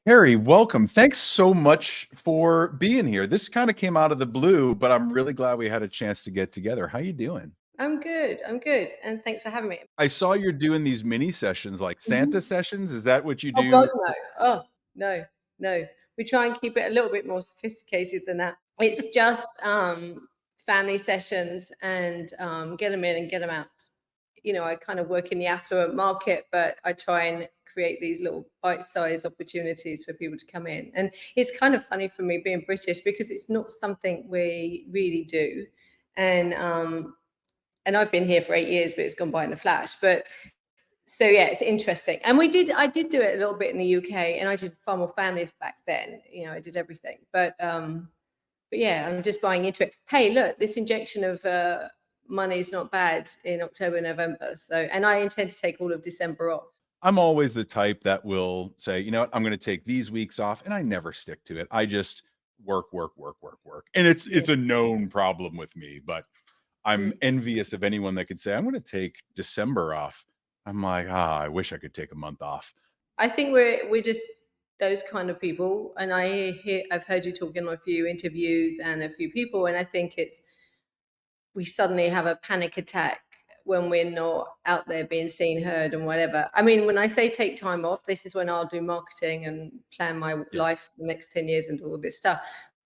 Carey, welcome. Thanks so much for being here. This kind of came out of the blue, but I'm really glad we had a chance to get together. How you doing? I'm good. I'm good. And thanks for having me. I saw you're doing these mini sessions, like Santa Mhm. sessions. Is that what you Oh God, do? no. Oh, no, no. We try and keep it a little bit more sophisticated than that. It's just family sessions and get them in and get them out. I kind of work in the affluent market, but I try and create these little bite-sized opportunities for people to come in. And it's kind of funny for me being British because it's not something we really do. And and I've been here for 8 years, but it's gone by in a flash. But so yeah, it's interesting. And I did do it a little bit in the UK, and I did far more families back then. I did everything. But yeah, I'm just buying into it. Hey, look, this injection of money is not bad in October, November. So, and I intend to take all of December off. I'm always the type that will say, you know what, I'm going to take these weeks off, and I never stick to it. I just work, work, work, work, work. And it's Yeah. it's a known problem with me, but I'm Mm. envious of anyone that could say, I'm going to take December off. I'm like, I wish I could take a month off. I think we're just those kind of people, and I've heard you talk in a few interviews and a few people, and I think we suddenly have a panic attack when we're not out there being seen, heard, and whatever. I mean, when I say take time off, this is when I'll do marketing and plan my Yeah. life for the next 10 years and do all this stuff.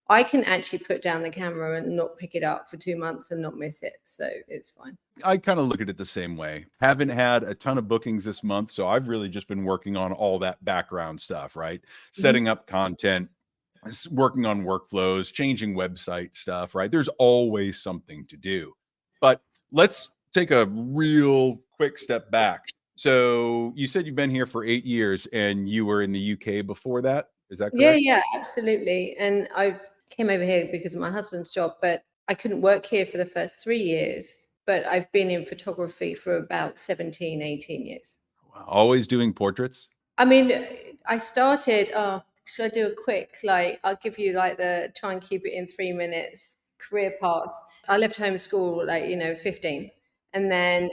I can actually put down the camera and not pick it up for 2 months and not miss it. So it's fine. I kind of look at it the same way. Haven't had a ton of bookings this month, so I've really just been working on all that background stuff, right? Mhm. Setting up content, working on workflows, changing website stuff, right? There's always something to do. But let's take a real quick step back. So you said you've been here for 8 years and you were in the UK before that. Is that Yeah, correct? yeah, absolutely. And I've came over here because of my husband's job, but I couldn't work here for the first 3 years. But I've been in photography for about 17, 18 years. Wow. Always doing portraits. I mean, I started, should I do a quick, like, I'll give you like the try and keep it in 3 minutes career path. I left home school, like, 15. And then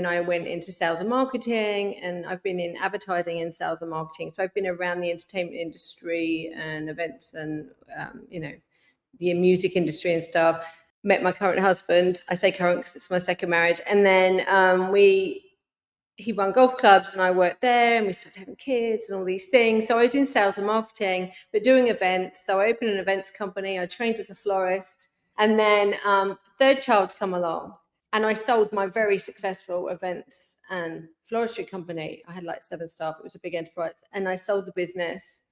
I went into sales and marketing, and I've been in advertising and sales and marketing. So I've been around the entertainment industry and events and, the music industry and stuff. Met my current husband. I say current because it's my second marriage. And then he run golf clubs and I worked there, and we started having kids and all these things. So I was in sales and marketing, but doing events. So I opened an events company. I trained as a florist. And then third child come along, and I sold my very successful events and floristry company. I had like 7 staff. It was a big enterprise. And I sold the business.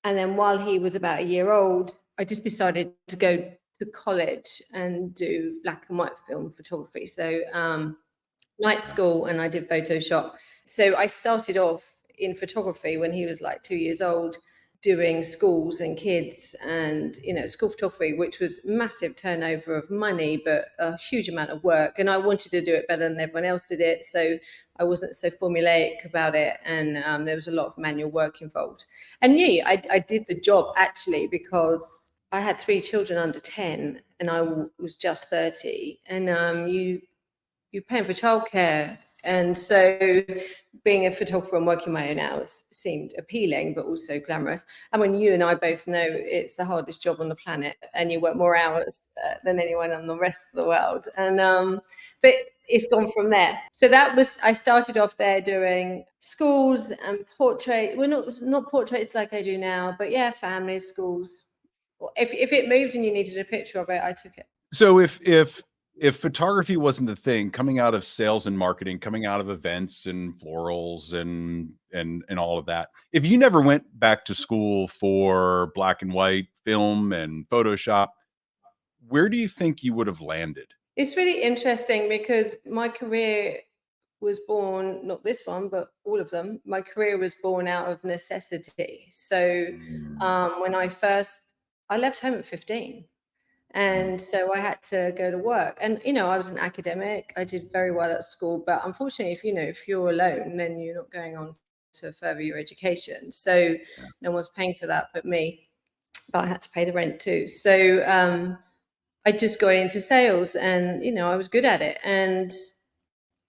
And then while he was about a year old, I just decided to go to college and do black and white film photography. So night school, and I did Photoshop. So I started off in photography when he was like 2 years old, doing schools and kids and school photography, which was massive turnover of money, but a huge amount of work. And I wanted to do it better than everyone else did it. So I wasn't so formulaic about it. And there was a lot of manual work involved. And yeah, I did the job actually because I had 3 children under 10 and I was just 30. And you're paying for childcare. And so being a photographer and working my own hours seemed appealing, but also glamorous. And when you and I both know it's the hardest job on the planet and you work more hours than anyone on the rest of the world. And, but it's gone from there. So I started off there doing schools and portrait. Well, not portraits like I do now, but yeah, families, schools. If it moved and you needed a picture of it, I took it. So if photography wasn't the thing, coming out of sales and marketing, coming out of events and florals and all of that, if you never went back to school for black and white film and Photoshop, where do you think you would have landed? It's really interesting because my career was born, not this one, but all of them. My career was born out of necessity. So Mm, when I left home at 15. mm. And so I had to go to work. And, I was an academic. I did very well at school. But unfortunately, if you're alone, then you're not going on to further your education. So no one's paying for that but me. But I had to pay the rent too. So I just got into sales and, I was good at it. And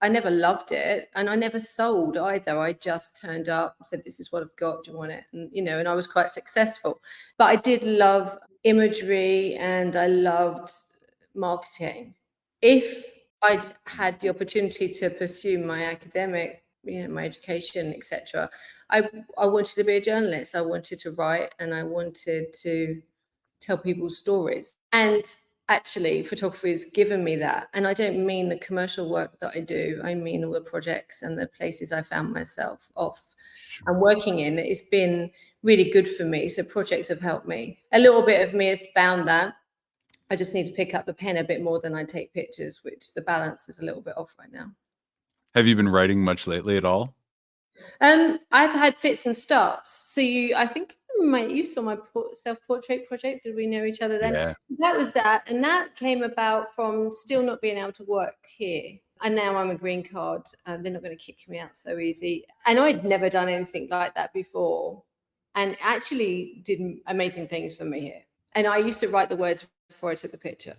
I never loved it, and I never sold either. I just turned up, said, "This is what I've got. Do you want it?" And and I was quite successful. But I did love imagery, and I loved marketing. If I'd had the opportunity to pursue my academic, my education, etc., I wanted to be a journalist. I wanted to write, and I wanted to tell people's stories. And actually, photography has given me that. And I don't mean the commercial work that I do. I mean all the projects and the places I found myself off and working in. It's been really good for me. So projects have helped me. A little bit of me has found that. I just need to pick up the pen a bit more than I take pictures, which the balance is a little bit off right now. Have you been writing much lately at all? I've had fits and starts. So I think you saw my self-portrait project. Did we know each other then? Yeah. So that was that, and that came about from still not being able to work here. And now I'm a green card. They're not going to kick me out so easy. And I'd never done anything like that before, and actually did amazing things for me here. And I used to write the words before I took the picture.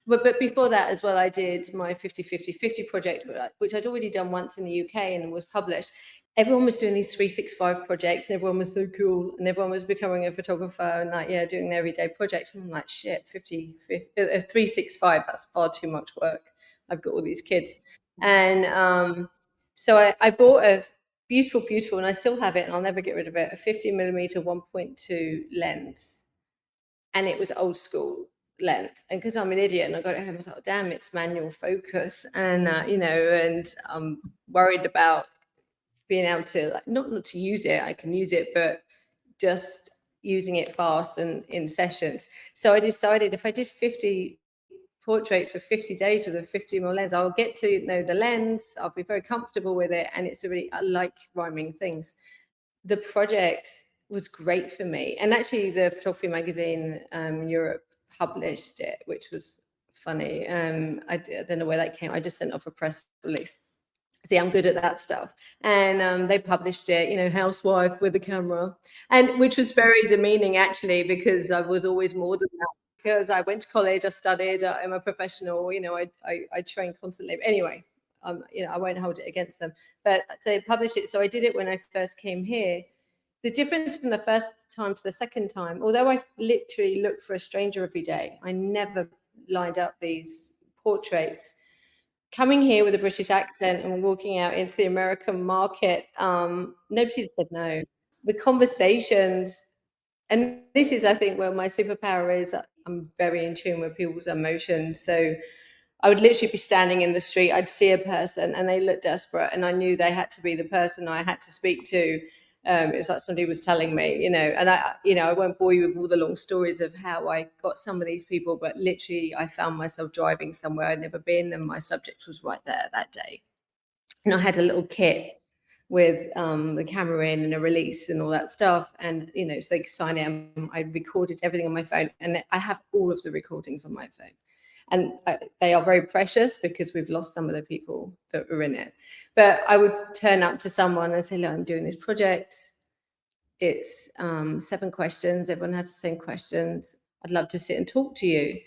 But before that as well, I did my 50-50-50 project, which I'd already done once in the UK and was published. Everyone was doing these 365 projects, and everyone was so cool, and everyone was becoming a photographer and doing their everyday projects. And I'm like, shit, 365, that's far too much work. I've got all these kids. And so I bought a beautiful, and I still have it, and I'll never get rid of it, a 50mm 1.2 lens. And it was old school lens. And because I'm an idiot and I got it home, I was like, oh, damn, it's manual focus. And, and I'm worried about being able to, not to use it, I can use it, but just using it fast and in sessions. So I decided if I did 50 portraits for 50 days with a 50mm lens, I'll get to know the lens, I'll be very comfortable with it. And I like rhyming things. The project was great for me. And actually the photography magazine Europe published it, which was funny. I don't know where that came. I just sent off a press release. See, I'm good at that stuff. And they published it, housewife with a camera, and which was very demeaning actually, because I was always more than that. Because I went to college, I studied, I'm a professional, I train constantly. But anyway, I won't hold it against them. But they published it. So I did it when I first came here. The difference from the first time to the second time, although I literally looked for a stranger every day, I never lined up these portraits. Coming here with a British accent and walking out into the American market, nobody said no. The conversations, and this is, I think, where my superpower is. I'm very in tune with people's emotions. So I would literally be standing in the street, I'd see a person and they looked desperate, and I knew they had to be the person I had to speak to. It was like somebody was telling me, and I won't bore you with all the long stories of how I got some of these people, but literally I found myself driving somewhere I'd never been, and my subject was right there that day. And I had a little kit with the camera in and a release and all that stuff. And, so they could sign it. And I recorded everything on my phone, and I have all of the recordings on my phone. And they are very precious because we've lost some of the people that were in it. But I would turn up to someone and say, look, I'm doing this project. It's 7 questions. Everyone has the same questions. I'd love to sit and talk to you.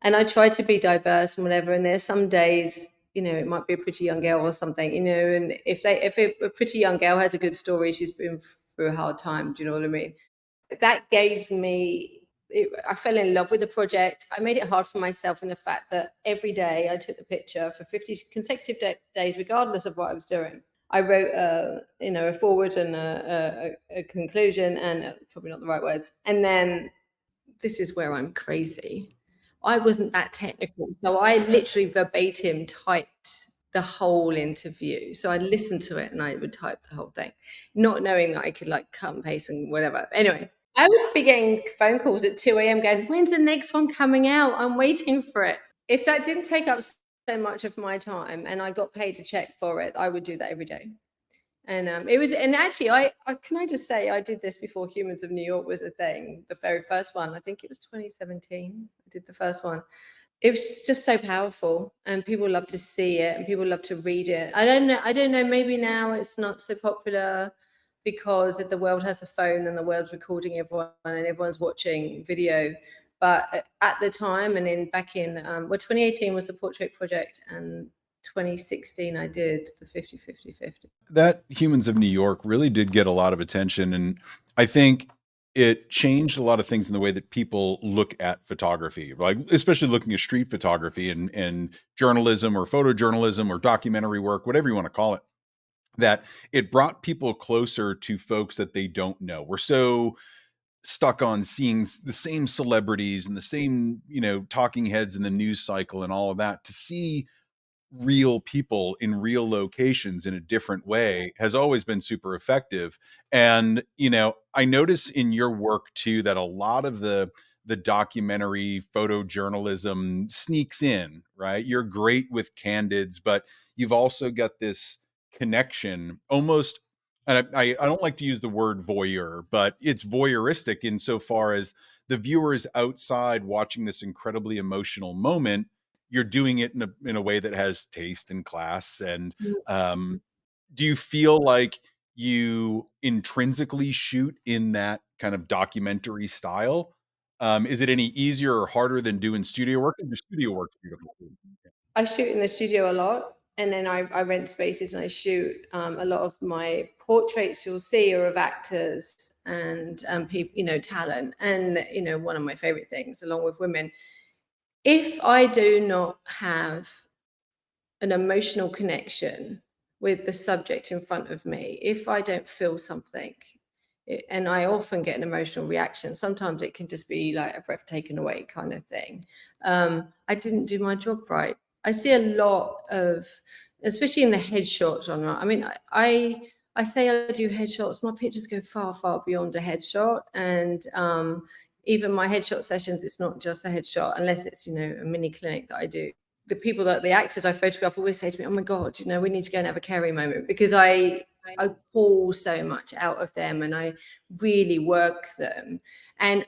And I try to be diverse and whatever. And there's some days, it might be a pretty young girl or something, and if a pretty young girl has a good story, she's been through a hard time. Do you know what I mean? That gave me, I fell in love with the project. I made it hard for myself in the fact that every day I took the picture for 50 consecutive days, regardless of what I was doing. I wrote, a forward and a conclusion, and probably not the right words. And then this is where I'm crazy. I wasn't that technical. So I literally verbatim typed the whole interview. So I listened to it and I would type the whole thing, not knowing that I could cut and paste and whatever. Anyway, I would be getting phone calls at 2 a.m. going, when's the next one coming out? I'm waiting for it. If that didn't take up so much of my time and I got paid a check for it, I would do that every day. And it was, and actually, I can I just say, I did this before Humans of New York was a thing. The very first one, I think it was 2017. I did the first one. It was just so powerful, and people love to see it, and people love to read it. I don't know. Maybe now it's not so popular because the world has a phone and the world's recording everyone, and everyone's watching video. But at the time, and back in 2018 was a portrait project, and 2016 I did the 50-50-50. That Humans of New York really did get a lot of attention, and I think it changed a lot of things in the way that people look at photography, like especially looking at street photography and journalism or photojournalism or documentary work, whatever you want to call it. That it brought people closer to folks that they don't know. We're so stuck on seeing the same celebrities and the same, talking heads in the news cycle and all of that. To see real people in real locations in a different way has always been super effective. And I notice in your work too that a lot of the documentary photojournalism sneaks in, right? You're great with candids, but you've also got this connection almost, and I don't like to use the word voyeur, but it's voyeuristic insofar as the viewer is outside watching this incredibly emotional moment. You're doing it in a way that has taste and class. And do you feel like you intrinsically shoot in that kind of documentary style? Is it any easier or harder than doing studio work? Your studio work beautiful. I shoot in the studio a lot, and then I rent spaces and I shoot. A lot of my portraits you'll see are of actors and people, talent. And one of my favorite things, along with women, if I do not have an emotional connection with the subject in front of me, if I don't feel something, and I often get an emotional reaction, sometimes it can just be like a breath taken away kind of thing. I didn't do my job right. I see a lot of, especially in the headshot genre. I mean, I say I do headshots. My pictures go far, far beyond a headshot, and even my headshot sessions, it's not just a headshot, unless it's a mini clinic that I do. The actors I photograph always say to me, "Oh my God, we need to go and have a Carey moment," because I pull so much out of them and I really work them. And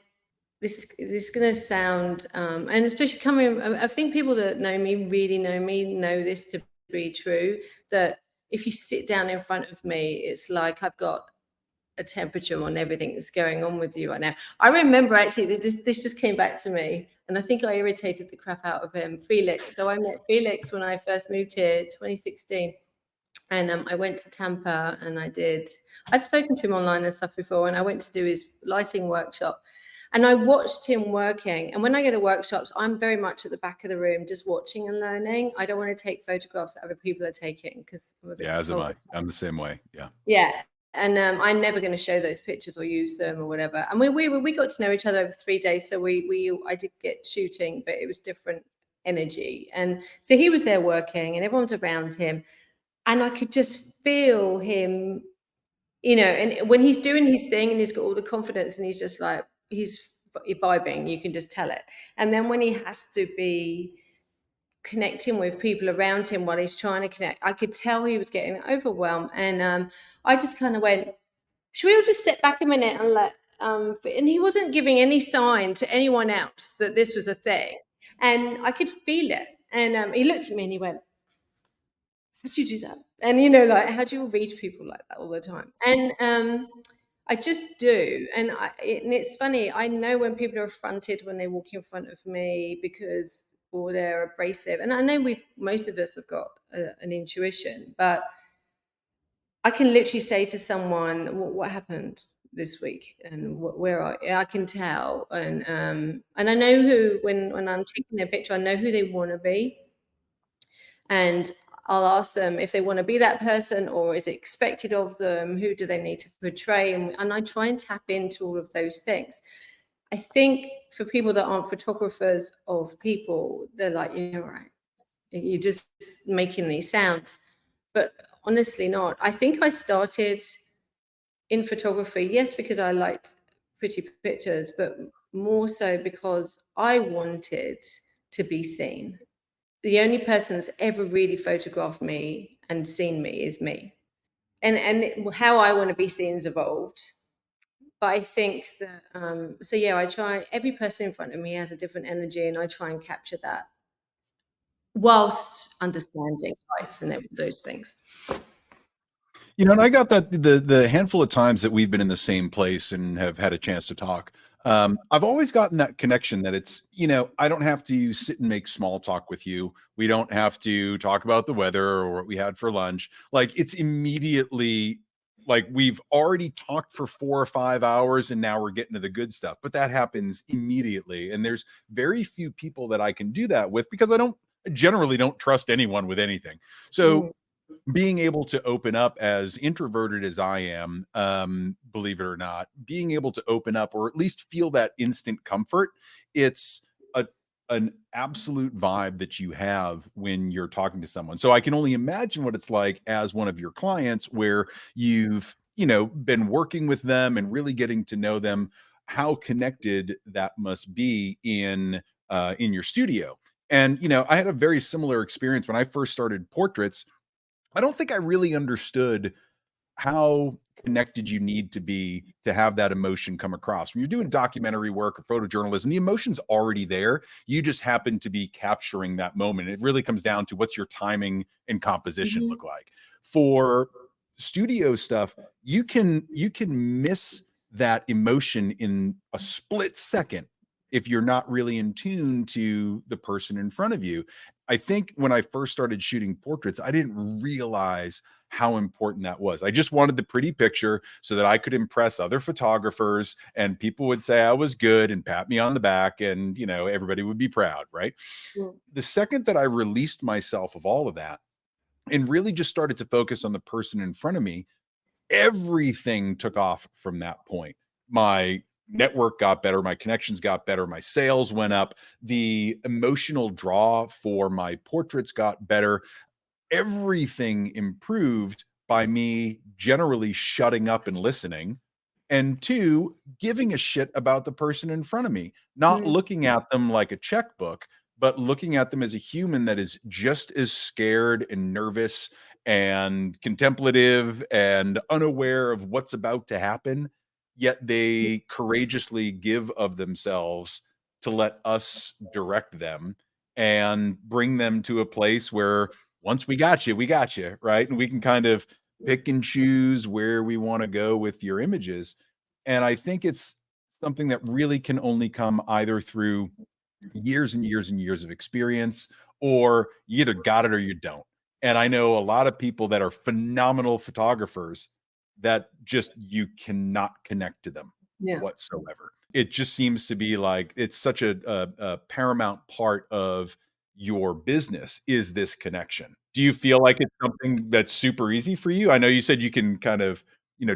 this is going to sound, and especially coming, I think people that know me really know this to be true, that if you sit down in front of me, it's like I've got a temperature on everything that's going on with you right now. I remember actually that this just came back to me, and I think I irritated the crap out of him, Felix. So I met Felix when I first moved here, 2016. And I went to Tampa and I'd spoken to him online and stuff before, and I went to do his lighting workshop. And I watched him working. And when I go to workshops, I'm very much at the back of the room, just watching and learning. I don't want to take photographs that other people are taking because I'm a bit. Yeah, as am I. I'm the same way. Yeah. Yeah. And I'm never going to show those pictures or use them or whatever. And we got to know each other over 3 days. So I did get shooting, but it was different energy. And so he was there working and everyone's around him. And I could just feel him, and when he's doing his thing and he's got all the confidence and he's just like, he's vibing, you can just tell it. And then when he has to be connecting with people around him while he's trying to connect, I could tell he was getting overwhelmed. And I just kind of went, should we all just step back a minute and and he wasn't giving any sign to anyone else that this was a thing. And I could feel it. And he looked at me and he went, how'd you do that? And how do you read people like that all the time? And I just do. And it's funny, I know when people are affronted when they walk in front of me or they're abrasive. And I know most of us have got an intuition, but I can literally say to someone, what happened this week and where I can tell. And I know who, when I'm taking their picture, I know who they want to be. And I'll ask them if they want to be that person or is it expected of them? Who do they need to portray? And I try and tap into all of those things. I think for people that aren't photographers of people, they're like, yeah, right. You're just making these sounds. But honestly not. I think I started in photography, yes, because I liked pretty pictures, but more so because I wanted to be seen. The only person that's ever really photographed me and seen me is me. And how I want to be seen has evolved. But I think that, so yeah, I try, every person in front of me has a different energy and I try and capture that whilst understanding lights and those things. And I got that the handful of times that we've been in the same place and have had a chance to talk. I've always gotten that connection that it's, I don't have to sit and make small talk with you. We don't have to talk about the weather or what we had for lunch. Like it's immediately like we've already talked for 4 or 5 hours and now we're getting to the good stuff. But that happens immediately. And there's very few people that I can do that with because I generally don't trust anyone with anything. So Mm. being able to open up as introverted as I am, believe it or not, being able to open up or at least feel that instant comfort, it's a an absolute vibe that you have when you're talking to someone. So I can only imagine what it's like as one of your clients where you've, been working with them and really getting to know them, how connected that must be in your studio. And I had a very similar experience when I first started portraits. I don't think I really understood how connected you need to be to have that emotion come across. When you're doing documentary work or photojournalism, the emotion's already there. You just happen to be capturing that moment. It really comes down to what's your timing and composition Mhm. look like. For studio stuff, you can miss that emotion in a split second if you're not really in tune to the person in front of you. I think when I first started shooting portraits, I didn't realize how important that was. I just wanted the pretty picture so that I could impress other photographers and people would say I was good and pat me on the back and, everybody would be proud, right? Mm. The second that I released myself of all of that and really just started to focus on the person in front of me, everything took off from that point. My network got better, my connections got better, my sales went up, the emotional draw for my portraits got better, everything improved by me generally shutting up and listening. And two, giving a shit about the person in front of me, not Mm. looking at them like a checkbook, but looking at them as a human that is just as scared and nervous and contemplative and unaware of what's about to happen. Yet they courageously give of themselves to let us direct them and bring them to a place where once we got you, right? And we can kind of pick and choose where we want to go with your images. And I think it's something that really can only come either through years and years and years of experience, or you either got it or you don't. And I know a lot of people that are phenomenal photographers that just you cannot connect to them Yeah. whatsoever. It just seems to be like it's such a paramount part of your business is this connection. Do you feel like it's something that's super easy for you? I know you said you can kind of,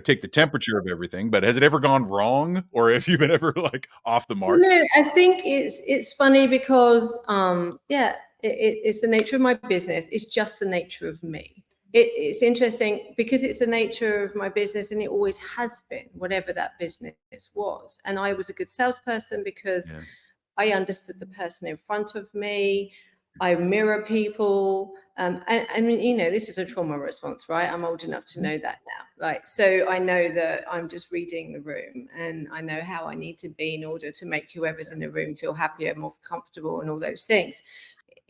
take the temperature of everything, but has it ever gone wrong or have you been ever like off the Well, mark? no, I think it's funny because yeah, it's the nature of my business. It's just the nature of me. It's interesting because it's the nature of my business, and it always has been, whatever that business was. And I was a good salesperson because Yeah. I understood the person in front of me. I mirror people. I mean, this is a trauma response, right? I'm old enough to Mhm. know that now, right? So I know that I'm just reading the room and I know how I need to be in order to make whoever's in the room feel happier, more comfortable, and all those things.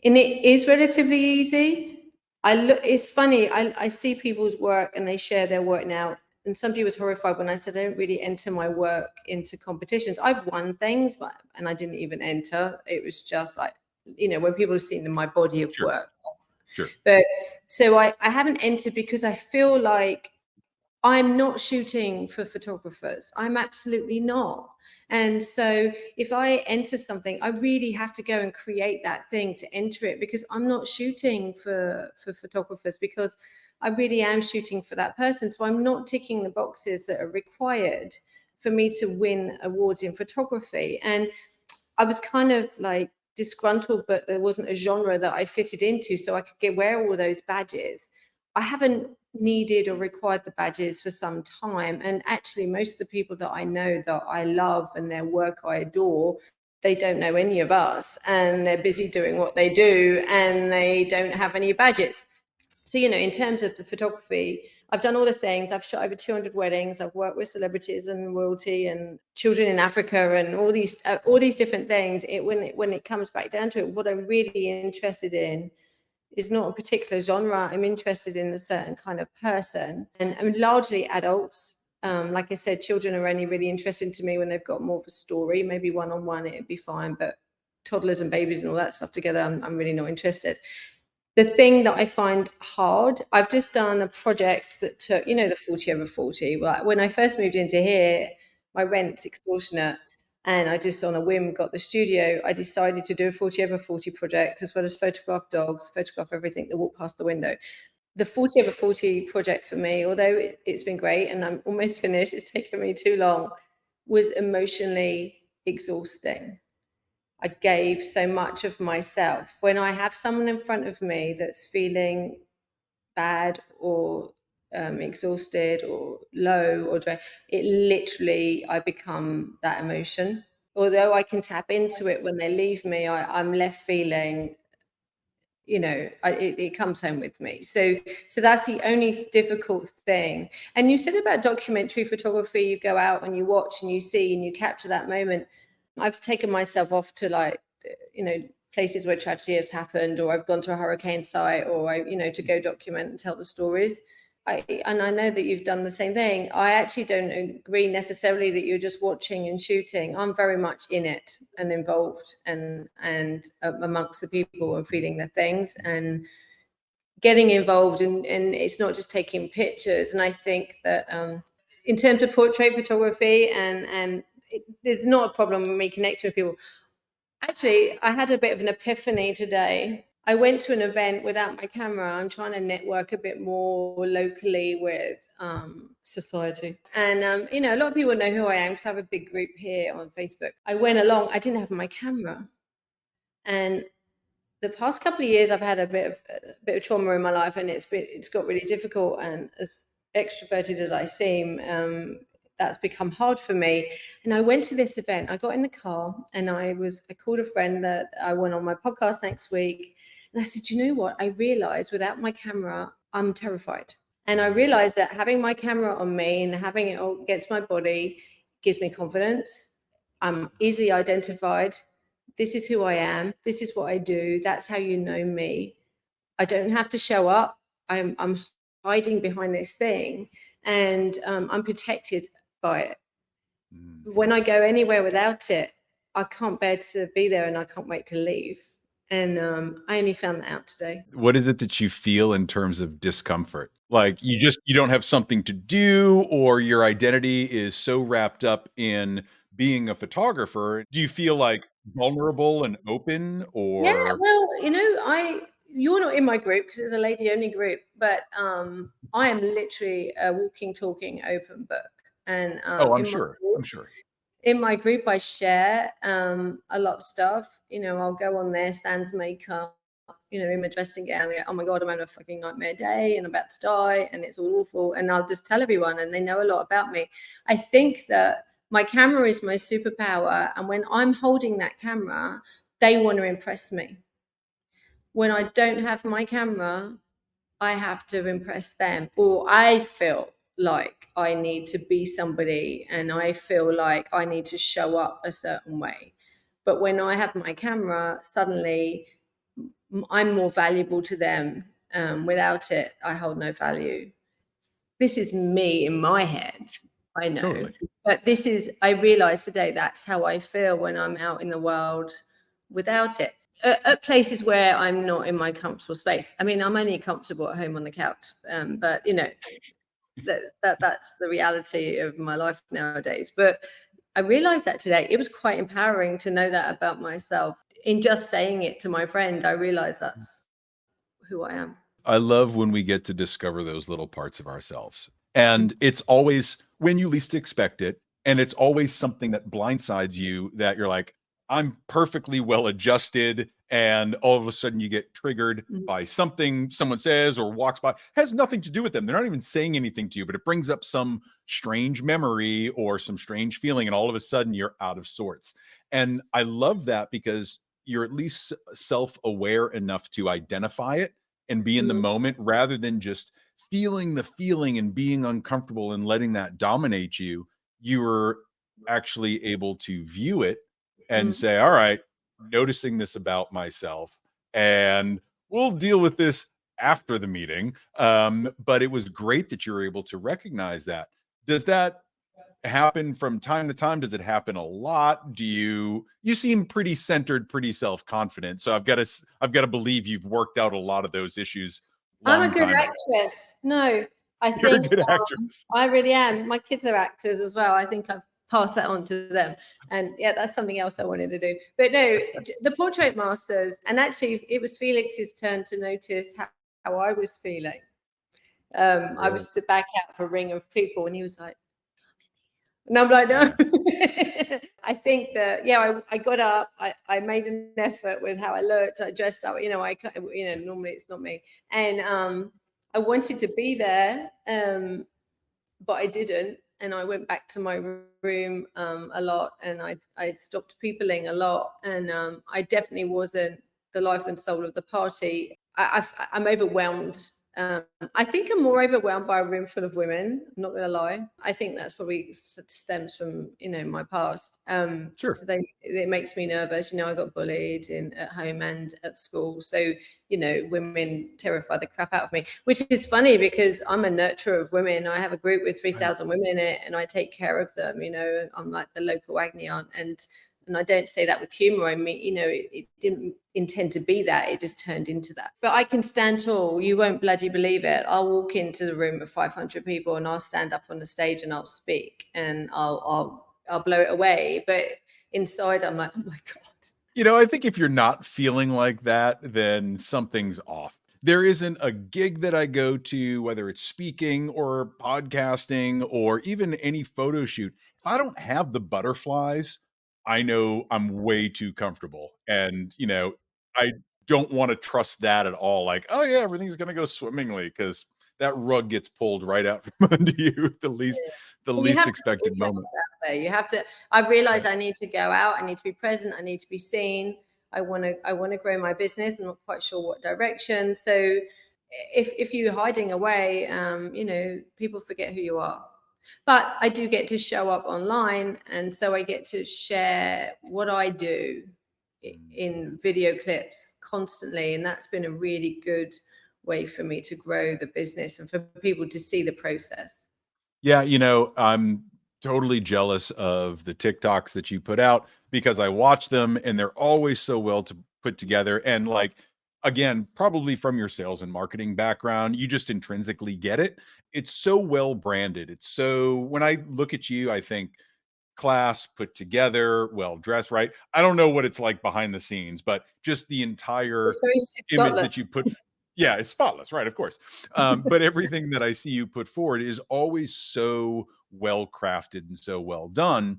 And it is relatively easy. It's funny, I see people's work and they share their work now. And somebody was horrified when I said I don't really enter my work into competitions. I've won things, and I didn't even enter. It was just like, when people have seen my body of Sure, work. sure. But so I haven't entered because I feel like I'm not shooting for photographers. I'm absolutely not. And so if I enter something, I really have to go and create that thing to enter it because I'm not shooting for photographers because I really am shooting for that person. So I'm not ticking the boxes that are required for me to win awards in photography. And I was kind of like disgruntled, but there wasn't a genre that I fitted into, so I could wear all those badges. I haven't needed or required the badges for some time, and actually, most of the people that I know that I love and their work I adore, they don't know any of us, and they're busy doing what they do, and they don't have any badges. So, in terms of the photography, I've done all the things. I've shot over 200 weddings. I've worked with celebrities and royalty and children in Africa and all these different things. When it comes back down to it, what I'm really interested in is not a particular genre. I'm interested in a certain kind of person, and I'm largely adults. Like I said, children are only really interesting to me when they've got more of a story. Maybe one-on-one, it'd be fine, but toddlers and babies and all that stuff together, I'm really not interested. The thing that I find hard, I've just done a project that took, the 40 over 40. Well, when I first moved into here, my rent's extortionate. And I just, on a whim, got the studio. I decided to do a 40 over 40 project, as well as photograph dogs, photograph everything that walk past the window. The 40 over 40 project for me, although it's been great and I'm almost finished, it's taken me too long, was emotionally exhausting. I gave so much of myself. When I have someone in front of me that's feeling bad or exhausted or low or dry, it literally, I become that emotion. Although I can tap into it when they leave me, I'm left feeling, it comes home with me. So that's the only difficult thing. And you said about documentary photography, you go out and you watch and you see and you capture that moment. I've taken myself off to, like, places where tragedy has happened, or I've gone to a hurricane site, or to go document and tell the stories. And I know that you've done the same thing. I actually don't agree necessarily that you're just watching and shooting. I'm very much in it and involved and amongst the people and feeling their things and getting involved. And it's not just taking pictures. And I think that in terms of portrait photography, and there's not a problem with me connecting with people. Actually, I had a bit of an epiphany today. I went to an event without my camera. I'm trying to network a bit more locally with society. And, a lot of people know who I am because I have a big group here on Facebook. I went along, I didn't have my camera. And the past couple of years, I've had a bit of trauma in my life, and it's got really difficult. And as extroverted as I seem, that's become hard for me. And I went to this event. I got in the car and I called a friend that I want on my podcast next week. And I said, you know what? I realized without my camera, I'm terrified. And I realized that having my camera on me and having it all against my body gives me confidence. I'm easily identified. This is who I am. This is what I do. That's how you know me. I don't have to show up. I'm hiding behind this thing, and I'm protected by it. When I go anywhere without it, I can't bear to be there, and I can't wait to leave. And I only found that out today. What is it that you feel in terms of discomfort? Like you don't have something to do, or your identity is so wrapped up in being a photographer. Do you feel like vulnerable and open, Yeah, or well, you're not in my group because it's a lady only group, but I am literally a walking, talking open book. And oh, I'm sure. in my group, I share a lot of stuff. I'll go on there, sans makeup, in my dressing gown. Oh my God, I'm having a fucking nightmare day and I'm about to die and it's all awful. And I'll just tell everyone and they know a lot about me. I think that my camera is my superpower. And when I'm holding that camera, they want to impress me. When I don't have my camera, I have to impress them, or I feel like I need to be somebody and I feel like I need to show up a certain way. But when I have my camera, suddenly I'm more valuable to them. Without it, I hold no value. This is me in my head, I know. Totally. But I realize today that's how I feel when I'm out in the world without it. At places where I'm not in my comfortable space. I mean, I'm only comfortable at home on the couch, but that's the reality of my life nowadays. But I realized that today. It was quite empowering to know that about myself. In just saying it to my friend, I realized that's who I am. I love when we get to discover those little parts of ourselves. And it's always when you least expect it. And it's always something that blindsides you that you're like, I'm perfectly well adjusted. And all of a sudden you get triggered by something someone says or walks by. It has nothing to do with them. They're not even saying anything to you, but it brings up some strange memory or some strange feeling. And all of a sudden you're out of sorts. And I love that because you're at least self-aware enough to identify it and be in the moment rather than just feeling the feeling and being uncomfortable and letting that dominate you. You were actually able to view it and say, all right, noticing this about myself, and we'll deal with this after the meeting. But it was great that you were able to recognize that. Does that happen from time to time? Does it happen a lot? You seem pretty centered, pretty self-confident. So I've got to believe you've worked out a lot of those issues I'm a long good time ago. actress. No, I You're a think good actress. I really am. My kids are actors as well. I think I've passed that on to them. And yeah, that's something else I wanted to do. But no, the portrait masters, and actually it was Felix's turn to notice how I was feeling. I Really? was to back out of a ring of people, and he was like, and I'm like, no. Yeah. I think that, yeah, I got up, I made an effort with how I looked, I dressed up, normally it's not me. And I wanted to be there, but I didn't. And I went back to my room a lot, and I stopped peopling a lot. And I definitely wasn't the life and soul of the party. I'm overwhelmed. I think I'm more overwhelmed by a room full of women. I'm not going to lie. I think that's probably stems from my past. Sure. So it makes me nervous. I got bullied at home and at school. So women terrify the crap out of me, which is funny because I'm a nurturer of women. I have a group with Right. 3,000 women in it, and I take care of them. I'm like the local Agni aunt, and I don't say that with humor. I mean, it didn't intend to be that. It just turned into that. But I can stand tall. You won't bloody believe it. I'll walk into the room of 500 people, and I'll stand up on the stage and I'll speak, and I'll blow it away. But inside, I'm like, oh my God. I think if you're not feeling like that, then something's off. There isn't a gig that I go to, whether it's speaking or podcasting or even any photo shoot. If I don't have the butterflies, I know I'm way too comfortable. And, I don't want to trust that at all. Like, oh yeah, everything's going to go swimmingly because that rug gets pulled right out from under you the Well, you least have to put expected yourself moment. out there. You have to. I realize Right. I need to go out. I need to be present. I need to be seen. I want to. I want to grow my business. I'm not quite sure what direction. So, if you're hiding away, people forget who you are. But I do get to show up online, and so I get to share what I do Mm. in video clips constantly, and that's been a really good way for me to grow the business and for people to see the process. Yeah, I'm totally jealous of the TikToks that you put out because I watch them and they're always so well to put together. And like, again, probably from your sales and marketing background, you just intrinsically get it. It's so well branded. It's so, when I look at you, I think class, put together, well dressed, right? I don't know what it's like behind the scenes, but just the entire It's image that spotless. you put, yeah, it's spotless, right? Of course. But everything that I see you put forward is always so well crafted and so well done.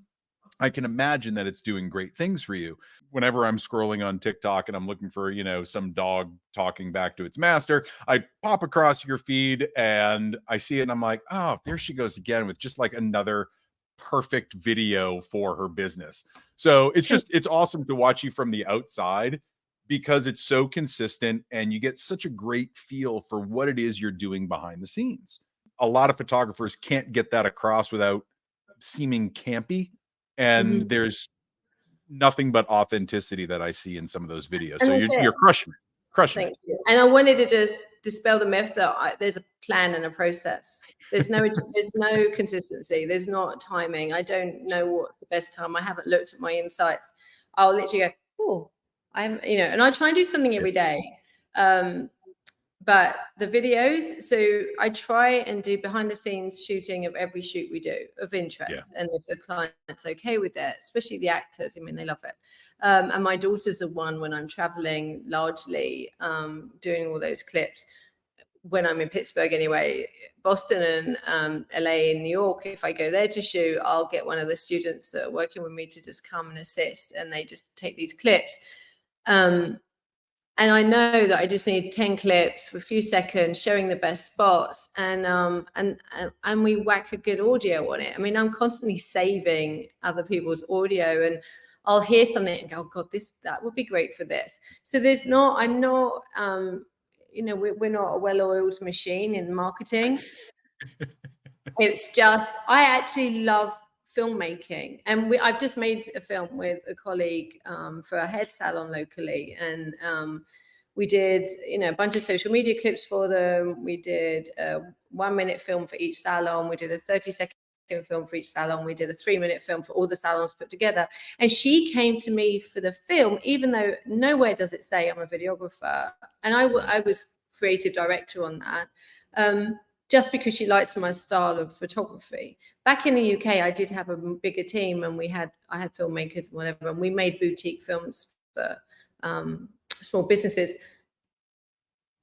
I can imagine that it's doing great things for you. Whenever I'm scrolling on TikTok and I'm looking for, some dog talking back to its master, I pop across your feed and I see it and I'm like, oh, there she goes again with just like another perfect video for her business. So it's awesome to watch you from the outside because it's so consistent and you get such a great feel for what it is you're doing behind the scenes. A lot of photographers can't get that across without seeming campy, and Mhm. there's nothing but authenticity that I see in some of those videos. And So that's you're it. crushing it. Crushing it. Thank you. And I wanted to just dispel the myth that there's a plan and a process. There's no consistency. There's not timing. I don't know what's the best time. I haven't looked at my insights. I'll literally go, oh, and I try and do something Yeah. every day. Um, but the videos, so I try and do behind the scenes shooting of every shoot we do of Yeah. interest, and if the client's okay with it, especially the actors, I mean, they love it. And my daughters are one when I'm traveling largely, doing all those clips. When I'm in Pittsburgh anyway, Boston and LA and New York, if I go there to shoot, I'll get one of the students that are working with me to just come and assist, and they just take these clips. And I know that I just need 10 clips for a few seconds showing the best spots, and we whack a good audio on it. I mean, I'm constantly saving other people's audio, and I'll hear something and go, oh God, that would be great for this. So I'm not we're not a well-oiled machine in marketing. It's just, I actually love filmmaking, and I've just made a film with a colleague for a hair salon locally, and we did a bunch of social media clips for them. We did a 1 minute film for each salon. We did a 30-second film for each salon. We did a 3-minute film for all the salons put together. And she came to me for the film, even though nowhere does it say I'm a videographer. And I was creative director on that. Just because she likes my style of photography. Back in the UK, I did have a bigger team, and I had filmmakers and whatever, and we made boutique films for small businesses.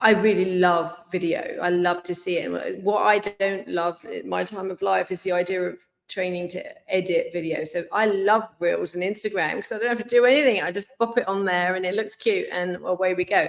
I really love video. I love to see it. What I don't love in my time of life is the idea of training to edit video. So I love Reels and Instagram because I don't have to do anything. I just pop it on there and it looks cute, and away we go.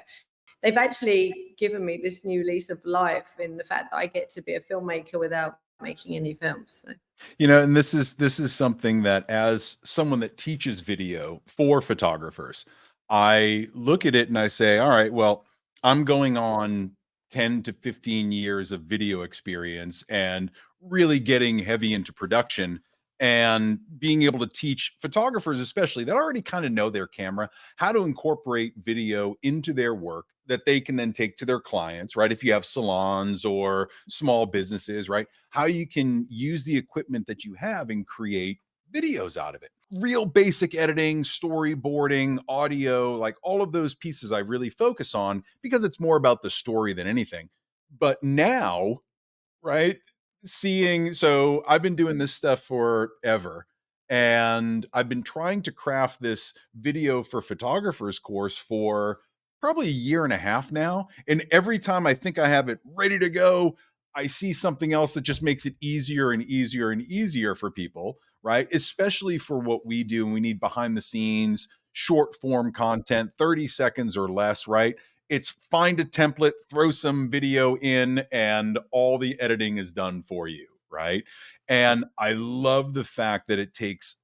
They've actually given me this new lease of life in the fact that I get to be a filmmaker without making any films. So. And this is something that, as someone that teaches video for photographers, I look at it and I say, all right, well, I'm going on 10 to 15 years of video experience and really getting heavy into production, and being able to teach photographers, especially that already kind of know their camera, how to incorporate video into their work that they can then take to their clients, right? If you have salons or small businesses, right? How you can use the equipment that you have and create videos out of it. Real basic editing, storyboarding, audio, like all of those pieces I really focus on because it's more about the story than anything. But now, right? So I've been doing this stuff forever. And I've been trying to craft this video for photographers course for probably a year and a half now. And every time I think I have it ready to go, I see something else that just makes it easier and easier and easier for people, right? Especially for what we do. And we need behind the scenes, short form content, 30 seconds or less, right? It's find a template, throw some video in, and all the editing is done for you, right? And I love the fact that it takes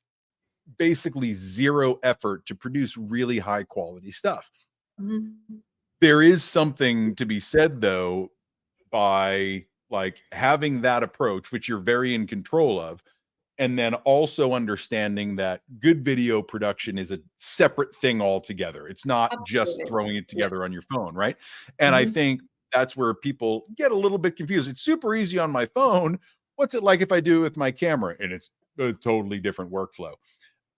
basically zero effort to produce really high quality stuff. Mhm. There is something to be said, though, by like having that approach, which you're very in control of, and then also understanding that good video production is a separate thing altogether. It's not just Absolutely. throwing it Yeah. together on your phone, right? And I Mhm. think that's where people get a little bit confused. It's super easy on my phone. What's it like if I do it with my camera? And it's a totally different workflow.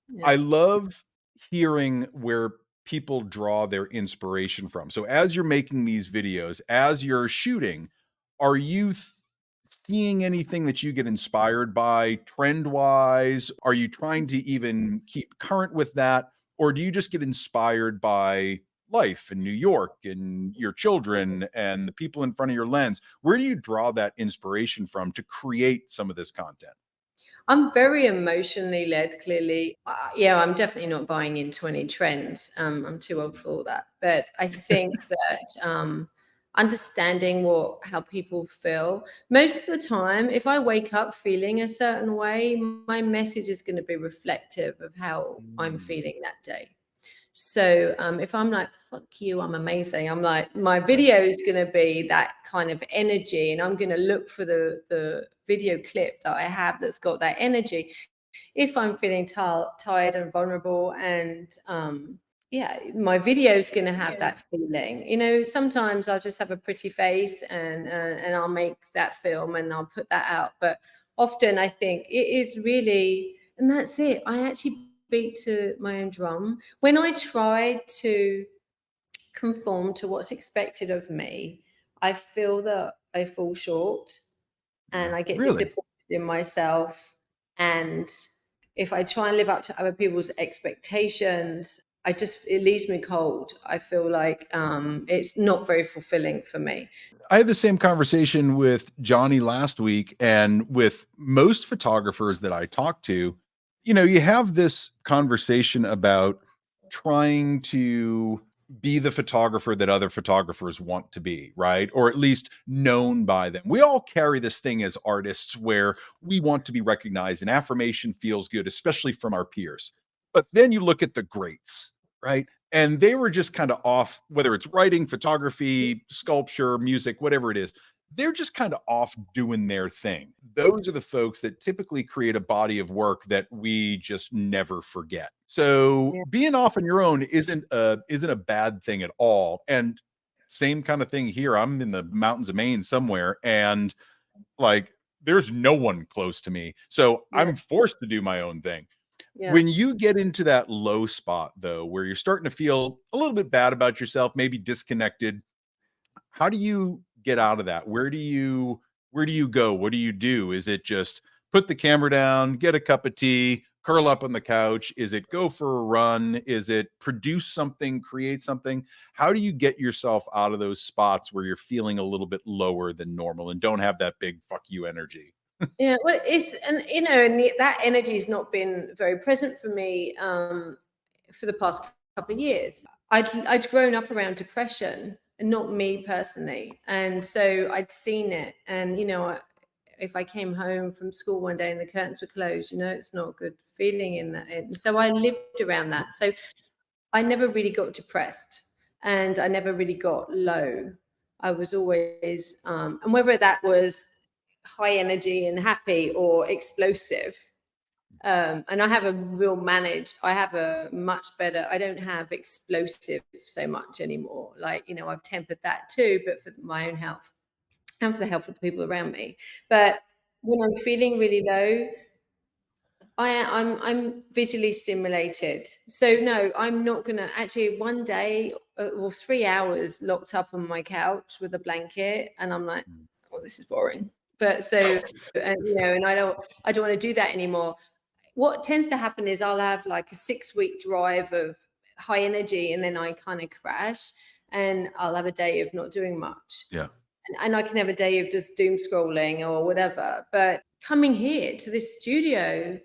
Yeah. I love hearing where people draw their inspiration from. So as you're making these videos, as you're shooting, are you seeing anything that you get inspired by trend wise? Are you trying to even keep current with that? Or do you just get inspired by life in New York and your children and the people in front of your lens? Where do you draw that inspiration from to create some of this content? I'm very emotionally led, clearly. Yeah, I'm definitely not buying into any trends. I'm too old for all that. But I think that understanding how people feel, most of the time, if I wake up feeling a certain way, my message is going to be reflective of how I'm Mm, feeling that day. So if I'm like, fuck you, I'm amazing, I'm like, my right. video is going to be that kind of energy. And I'm going to look for the video clip that I have that's got that energy. If I'm feeling tired and vulnerable, and yeah, my video is going to have that feeling. Sometimes I'll just have a pretty face, and I'll make that film and I'll put that out. But often I think it is really, and that's it. I actually beat to my own drum. When I try to conform to what's expected of me, I feel that I fall short Yeah. and I get Really? disappointed in myself. And if I try and live up to other people's expectations, it leaves me cold. I feel like it's not very fulfilling for me. I had the same conversation with Johnny last week, and with most photographers that I talk to, you have this conversation about trying to be the photographer that other photographers want to be, right? Or at least known by them. We all carry this thing as artists where we want to be recognized, and affirmation feels good, especially from our peers. But then you look at the greats, right? And they were just kind of off, whether it's writing, photography, sculpture, music, whatever it is. They're just kind of off doing their thing. Those are the folks that typically create a body of work that we just never forget. So Yeah. being off on your own isn't a bad thing at all. And same kind of thing here. I'm in the mountains of Maine somewhere, and like there's no one close to me. So Yeah. I'm forced to do my own thing. Yeah. When you get into that low spot, though, where you're starting to feel a little bit bad about yourself, maybe disconnected, how do you get out of that? Where do you go? What do you do? Is it just put the camera down, get a cup of tea, curl up on the couch? Is it go for a run? Is it produce something, create something? How do you get yourself out of those spots where you're feeling a little bit lower than normal and don't have that big fuck you energy? Yeah, well, it's and that energy's not been very present for me for the past couple of years. I'd grown up around depression, and not me personally, and so I'd seen it. And if I came home from school one day and the curtains were closed, it's not a good feeling in that. And so I lived around that. So I never really got depressed, and I never really got low. I was always, and whether that was high energy and happy or explosive. And I have a real I have a much better, I don't have explosive so much anymore. Like, I've tempered that too, but for my own health and for the health of the people around me. But when I'm feeling really low, I'm visually stimulated. So no, I'm not gonna actually one day or 3 hours locked up on my couch with a blanket, and I'm like, oh, this is boring. But so and I don't want to do that anymore. What tends to happen is I'll have like a 6-week drive of high energy, and then I kind of crash, and I'll have a day of not doing much. Yeah. And I can have a day of just doom scrolling or whatever. But coming here to this studio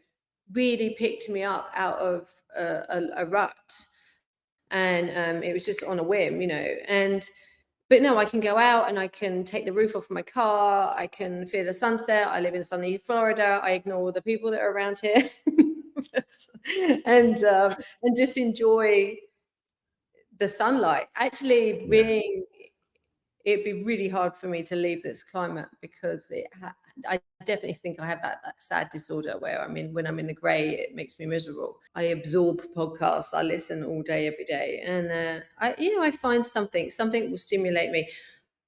really picked me up out of a rut, and it was just on a whim, and but no, I can go out and I can take the roof off my car, I can feel the sunset. I live in sunny Florida, I ignore the people that are around here. And just enjoy the sunlight. Actually, Yeah. it'd be really hard for me to leave this climate, because I definitely think I have that sad disorder where when I'm in the grey, it makes me miserable. I absorb podcasts, I listen all day, every day, and I find something will stimulate me.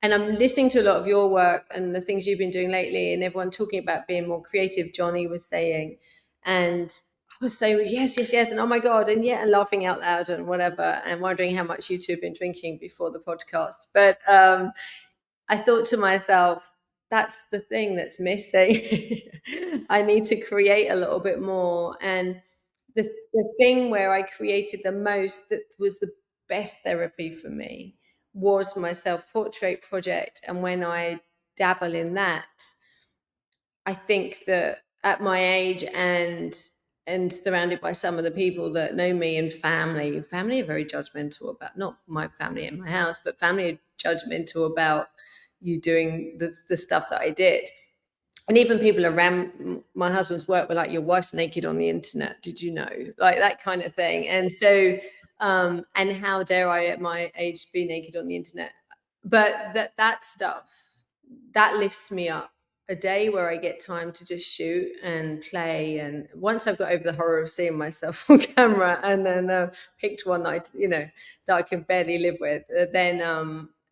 And I'm listening to a lot of your work and the things you've been doing lately, and everyone talking about being more creative. Johnny was saying, and I was saying yes, yes, yes, and oh my god, and yeah, and laughing out loud and whatever, and wondering how much you two have been drinking before the podcast. But I thought to myself, that's the thing that's missing. I need to create a little bit more. And the thing where I created the most, that was the best therapy for me, was my self-portrait project. And when I dabble in that, I think that at my age and surrounded by some of the people that know me, and family are very judgmental about, not my family in my house, but family are judgmental about you doing the stuff that I did. And even people around my husband's work were like, your wife's naked on the internet, did you know? Like that kind of thing. And so and how dare I at my age be naked on the internet? But that stuff, that lifts me up. A day where I get time to just shoot and play, and once I've got over the horror of seeing myself on camera, and then picked one that I can barely live with, then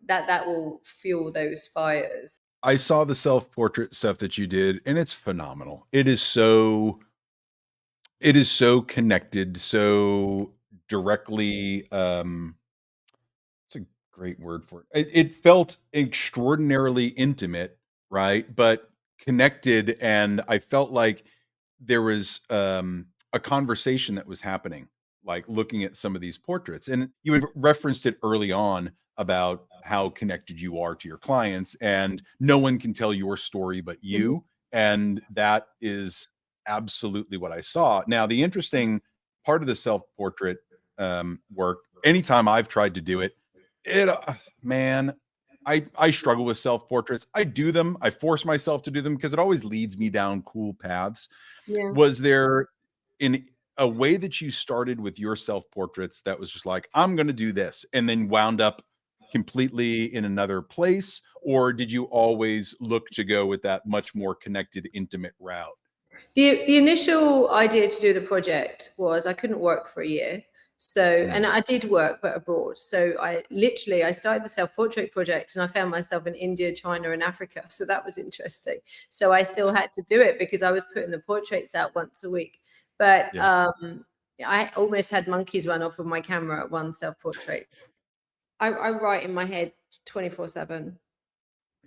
that will fuel those fires. I saw the self-portrait stuff that you did, and it's phenomenal. It is so connected, so directly, it's a great word for it. It felt extraordinarily intimate, right? But connected, and I felt like there was, a conversation that was happening, like, looking at some of these portraits, and you had referenced it early on about how connected you are to your clients, and no one can tell your story but Mhm. you, and that is absolutely what I saw. Now, the interesting part of the self-portrait, work, anytime I've tried to do it, it man, I struggle with self-portraits. I do them, I force myself to do them because it always leads me down cool paths. Yeah. Was there in a way that you started with your self-portraits that was just like, "I'm gonna do this," and then wound up completely in another place? Or did you always look to go with that much more connected, intimate route? The initial idea to do the project was I couldn't work for a year. So, and I did work, but abroad. So I started the self-portrait project and I found myself in India, China, and Africa. So that was interesting. So I still had to do it because I was putting the portraits out once a week. But I almost had monkeys run off of my camera at one self-portrait. I write in my head 24/7.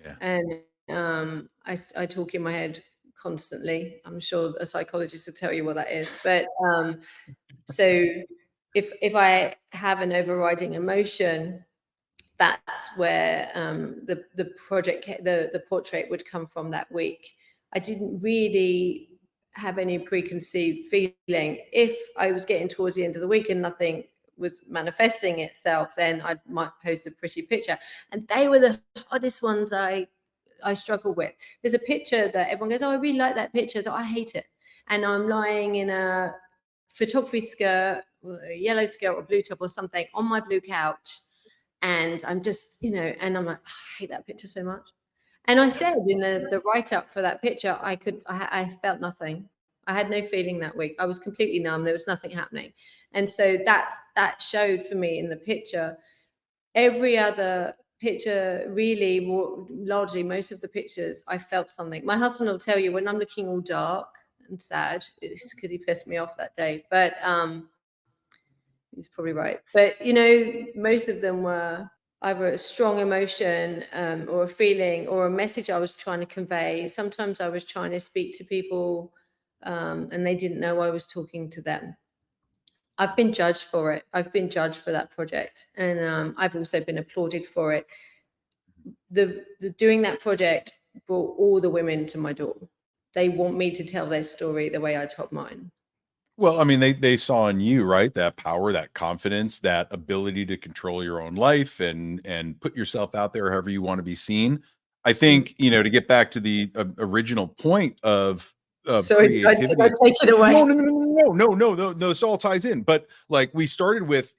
Yeah. And I talk in my head constantly. I'm sure a psychologist will tell you what that is. But so if I have an overriding emotion, that's where the project, the portrait would come from that week. I didn't really have any preconceived feeling. If I was getting towards the end of the week and nothing was manifesting itself, then I might post a pretty picture. And they were the hardest ones I struggle with. There's a picture that everyone goes, "Oh, I really like that picture," that I hate it. And I'm lying in a photography skirt, a yellow skirt or blue top or something on my blue couch. And I'm just, and I'm like, "Oh, I hate that picture so much." And I said in the write-up for that picture, I felt nothing. I had no feeling that week. I was completely numb. There was nothing happening. And so that showed for me in the picture. Every other picture, really, more largely, most of the pictures, I felt something. My husband will tell you when I'm looking all dark and sad, it's because he pissed me off that day. But he's probably right. But most of them were either a strong emotion or a feeling or a message I was trying to convey. Sometimes I was trying to speak to people and they didn't know I was talking to them. I've been judged for it. I've been judged for that project, and I've also been applauded for it. The doing that project brought all the women to my door. They want me to tell their story the way I told mine. Well, I mean, they saw in you, right? That power, that confidence, that ability to control your own life and put yourself out there however you want to be seen. I think, to get back to the original point of Sorry, I creativity. take it away. No, this all ties in. But like we started with,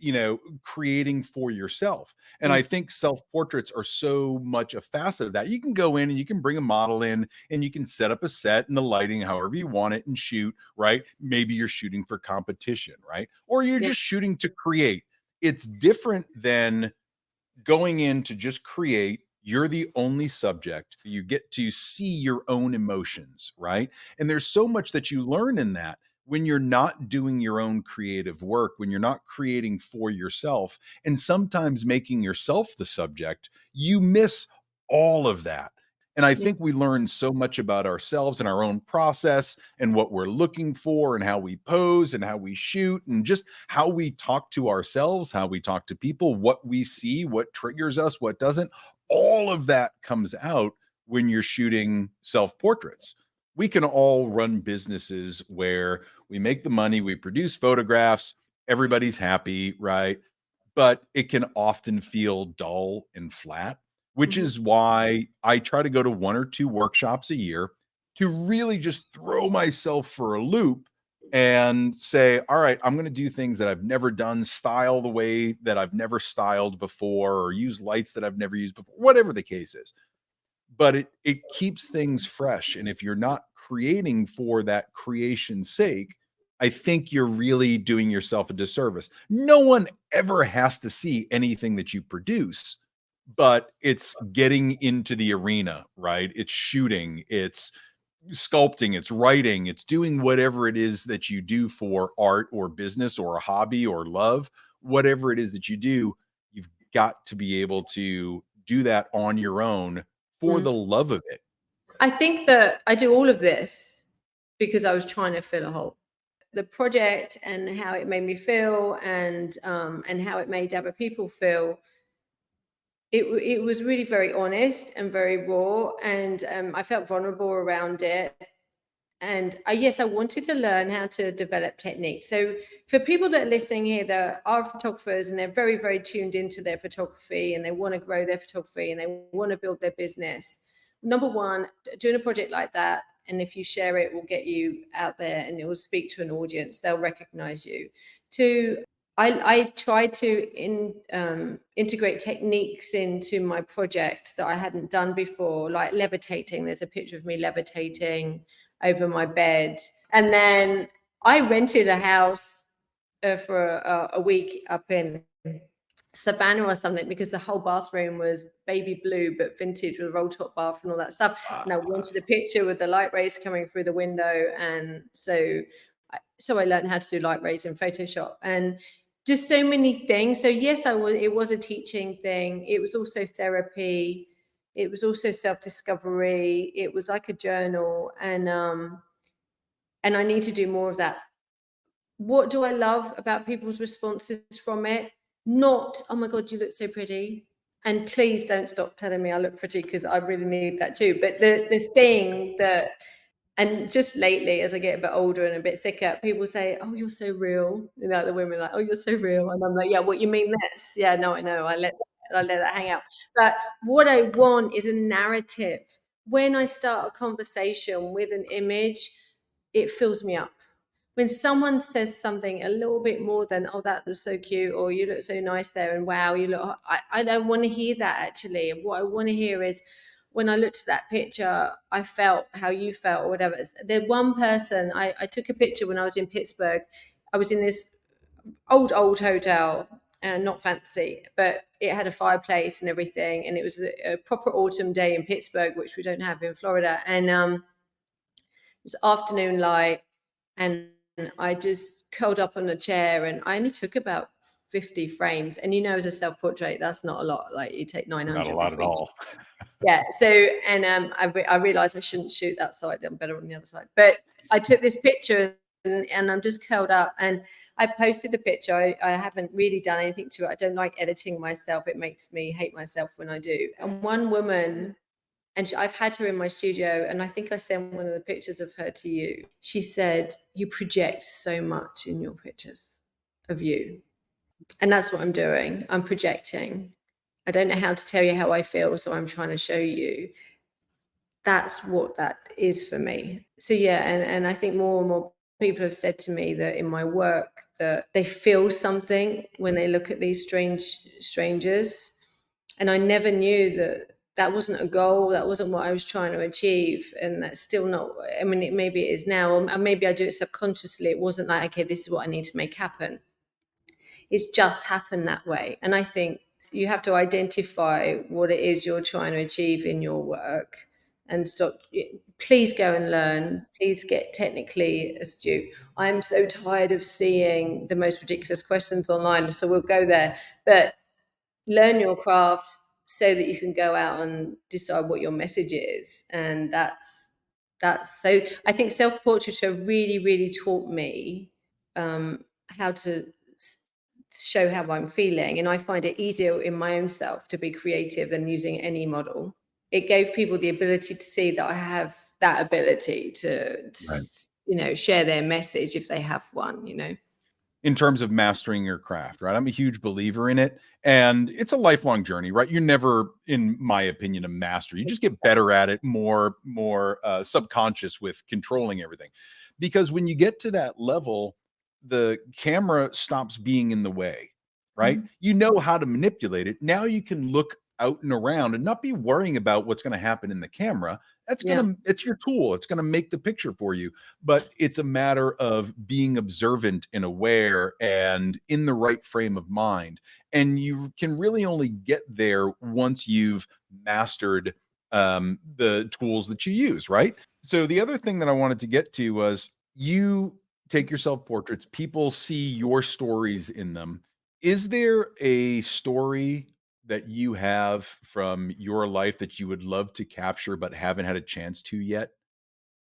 creating for yourself. And I think self-portraits are so much a facet of that. You can go in and you can bring a model in and you can set up a set and the lighting however you want it and shoot, right? Maybe you're shooting for competition, right? Or you're just shooting to create. It's different than going in to just create. You're the only subject. You get to see your own emotions, right? And there's so much that you learn in that when you're not doing your own creative work, when you're not creating for yourself, and sometimes making yourself the subject, you miss all of that. And I think we learn so much about ourselves and our own process and what we're looking for and how we pose and how we shoot and just how we talk to ourselves, how we talk to people, what we see, what triggers us, what doesn't. All of that comes out when you're shooting self portraits. We can all run businesses where we make the money, we produce photographs, everybody's happy, right? But it can often feel dull and flat, which is why I try to go to one or two workshops a year to really just throw myself for a loop and say, all right, I'm going to do things that I've never done, style the way that I've never styled before, or use lights that I've never used before, whatever the case is. But it keeps things fresh. And if you're not creating for that creation's sake, I think you're really doing yourself a disservice. No one ever has to see anything that you produce, but it's getting into the arena, right? It's shooting, it's sculpting, it's writing, it's doing whatever it is that you do for art or business or a hobby or love, whatever it is that you do, you've got to be able to do that on your own for the love of it. I think that I do all of this because I was trying to fill a hole. The project and how it made me feel and how it made other people feel. It was really very honest and very raw, and I felt vulnerable around it. And yes, I wanted to learn how to develop technique. So for people that are listening here that are photographers and they're very, very tuned into their photography and they want to grow their photography and they want to build their business, number one, doing a project like that, and if you share it, will get you out there and it will speak to an audience. They'll recognize you. Two, I tried to integrate techniques into my project that I hadn't done before, like levitating. There's a picture of me levitating over my bed. And then I rented a house for a week up in Savannah or something, because the whole bathroom was baby blue but vintage with a roll top bath and all that stuff. And I wanted a picture with the light rays coming through the window, and so I learned how to do light rays in Photoshop, and just so many things. So yes, it was a teaching thing. It was also therapy. It was also self-discovery. It was like a journal, and I need to do more of that. What do I love about people's responses from it? Not, oh my God, you look so pretty. And please don't stop telling me I look pretty, because I really need that too. But the thing that, and just lately, as I get a bit older and a bit thicker, people say, "Oh, you're so real." You know, the women are like, "Oh, you're so real," and I'm like, "Yeah, what you mean this?" Yeah, no, I know. I let that hang out. But what I want is a narrative. When I start a conversation with an image, it fills me up. When someone says something a little bit more than, "Oh, that looks so cute," or "You look so nice there," and "Wow, you look," I don't want to hear that actually. What I want to hear is, when I looked at that picture, I felt how you felt, or whatever. The one person, I took a picture when I was in Pittsburgh. I was in this old hotel, and not fancy, but it had a fireplace and everything. And it was a proper autumn day in Pittsburgh, which we don't have in Florida. And it was afternoon light. And I just curled up on a chair, and I only took about 50 frames. And as a self-portrait, that's not a lot. Like, you take Not a 900 lot at before you. all. Yeah. So, and I realized I shouldn't shoot that side. I'm better on the other side. But I took this picture, and I'm just curled up, and I posted the picture. I haven't really done anything to it. I don't like editing myself. It makes me hate myself when I do. And one woman, and I've had her in my studio, and I think I sent one of the pictures of her to you. She said, "You project so much in your pictures of you." And that's what I'm doing. I'm projecting. I don't know how to tell you how I feel, so I'm trying to show you. That's what that is for me. So yeah, and I think more and more people have said to me that in my work, that they feel something when they look at these strangers. And I never knew that wasn't a goal. That wasn't what I was trying to achieve. And that's still not, I mean, maybe it is now, or maybe I do it subconsciously. It wasn't like, okay, this is what I need to make happen. It's just happened that way. And I think you have to identify what it is you're trying to achieve in your work, and stop. Please go and learn. Please get technically astute. I'm so tired of seeing the most ridiculous questions online, so we'll go there. But learn your craft so that you can go out and decide what your message is. And that's so, I think self-portraiture really, really taught me how to show how I'm feeling. And I find it easier in my own self to be creative than using any model. It gave people the ability to see that I have that ability to Right. share their message if they have one. In terms of mastering your craft, right? I'm a huge believer in it, and it's a lifelong journey, right? You're never, in my opinion, a master. You just get better at it, more subconscious with controlling everything. Because when you get to that level, the camera stops being in the way, right? Mhm. You know how to manipulate it. Now you can look out and around and not be worrying about what's going to happen in the camera. Yeah. It's your tool. It's going to make the picture for you, but it's a matter of being observant and aware and in the right frame of mind. And you can really only get there once you've mastered the tools that you use, right? So the other thing that I wanted to get to was, you take your self portraits, people see your stories in them. Is there a story that you have from your life that you would love to capture but haven't had a chance to yet?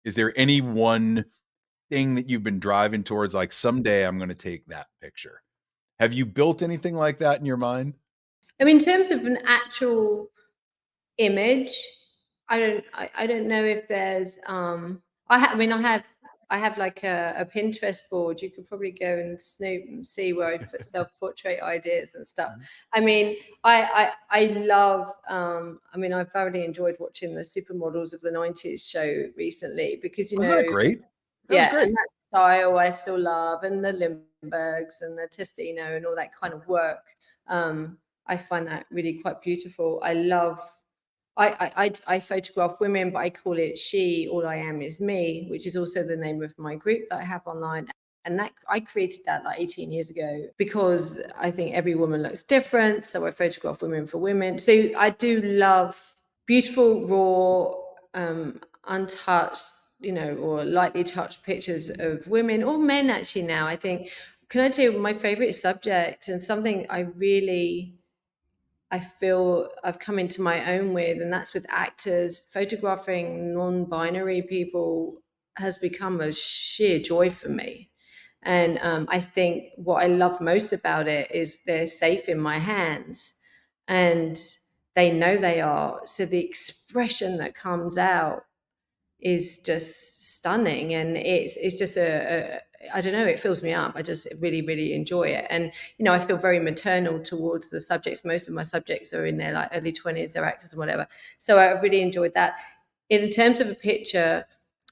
Is there any one thing that you've been driving towards, like, "Someday I'm gonna take that picture"? Have you built anything like that in your mind? I mean, in terms of an actual image, I don't know if there's I mean, I have like a Pinterest board. You could probably go and snoop and see where I put self-portrait ideas and stuff. Mhm. I mean, I love I mean, I've thoroughly enjoyed watching the supermodels of the 90s show recently, because Was that great? That was yeah, and great. that style I still love, and the Limburgs and the Testino and all that kind of work. I find that really quite beautiful. I love. I photograph women, but I call it She. All I Am Is Me, which is also the name of my group that I have online. And that I created that like 18 years ago because I think every woman looks different. So I photograph women for women. So I do love beautiful, raw, untouched, or lightly touched pictures of women or men actually now. I think, can I tell you my favorite subject and something I feel I've come into my own with, and that's with actors. Photographing non-binary people has become a sheer joy for me. And I think what I love most about it is they're safe in my hands and they know they are. So the expression that comes out is just stunning, and it's just a I don't know, it fills me up. I just really, really enjoy it. And I feel very maternal towards the subjects. Most of my subjects are in their like early 20s, they're actors and whatever. So I really enjoyed that. In terms of a picture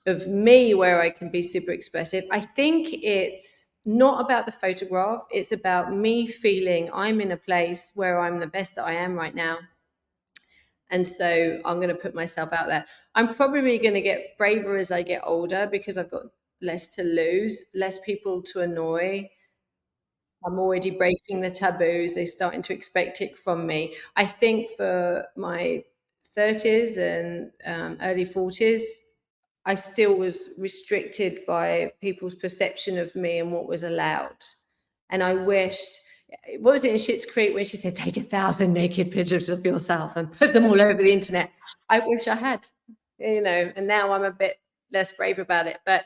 of me where I can be super expressive, I think it's not about the photograph, it's about me feeling I'm in a place where I'm the best that I am right now. And so I'm going to put myself out there. I'm probably going to get braver as I get older because I've got less to lose, less people to annoy. I'm already breaking the taboos. They're starting to expect it from me. I think for my 30s and early 40s, I still was restricted by people's perception of me and what was allowed. And I wished, what was it in Schitt's Creek when she said, take 1,000 naked pictures of yourself and put them all over the internet? I wish I had, and now I'm a bit less brave about it. But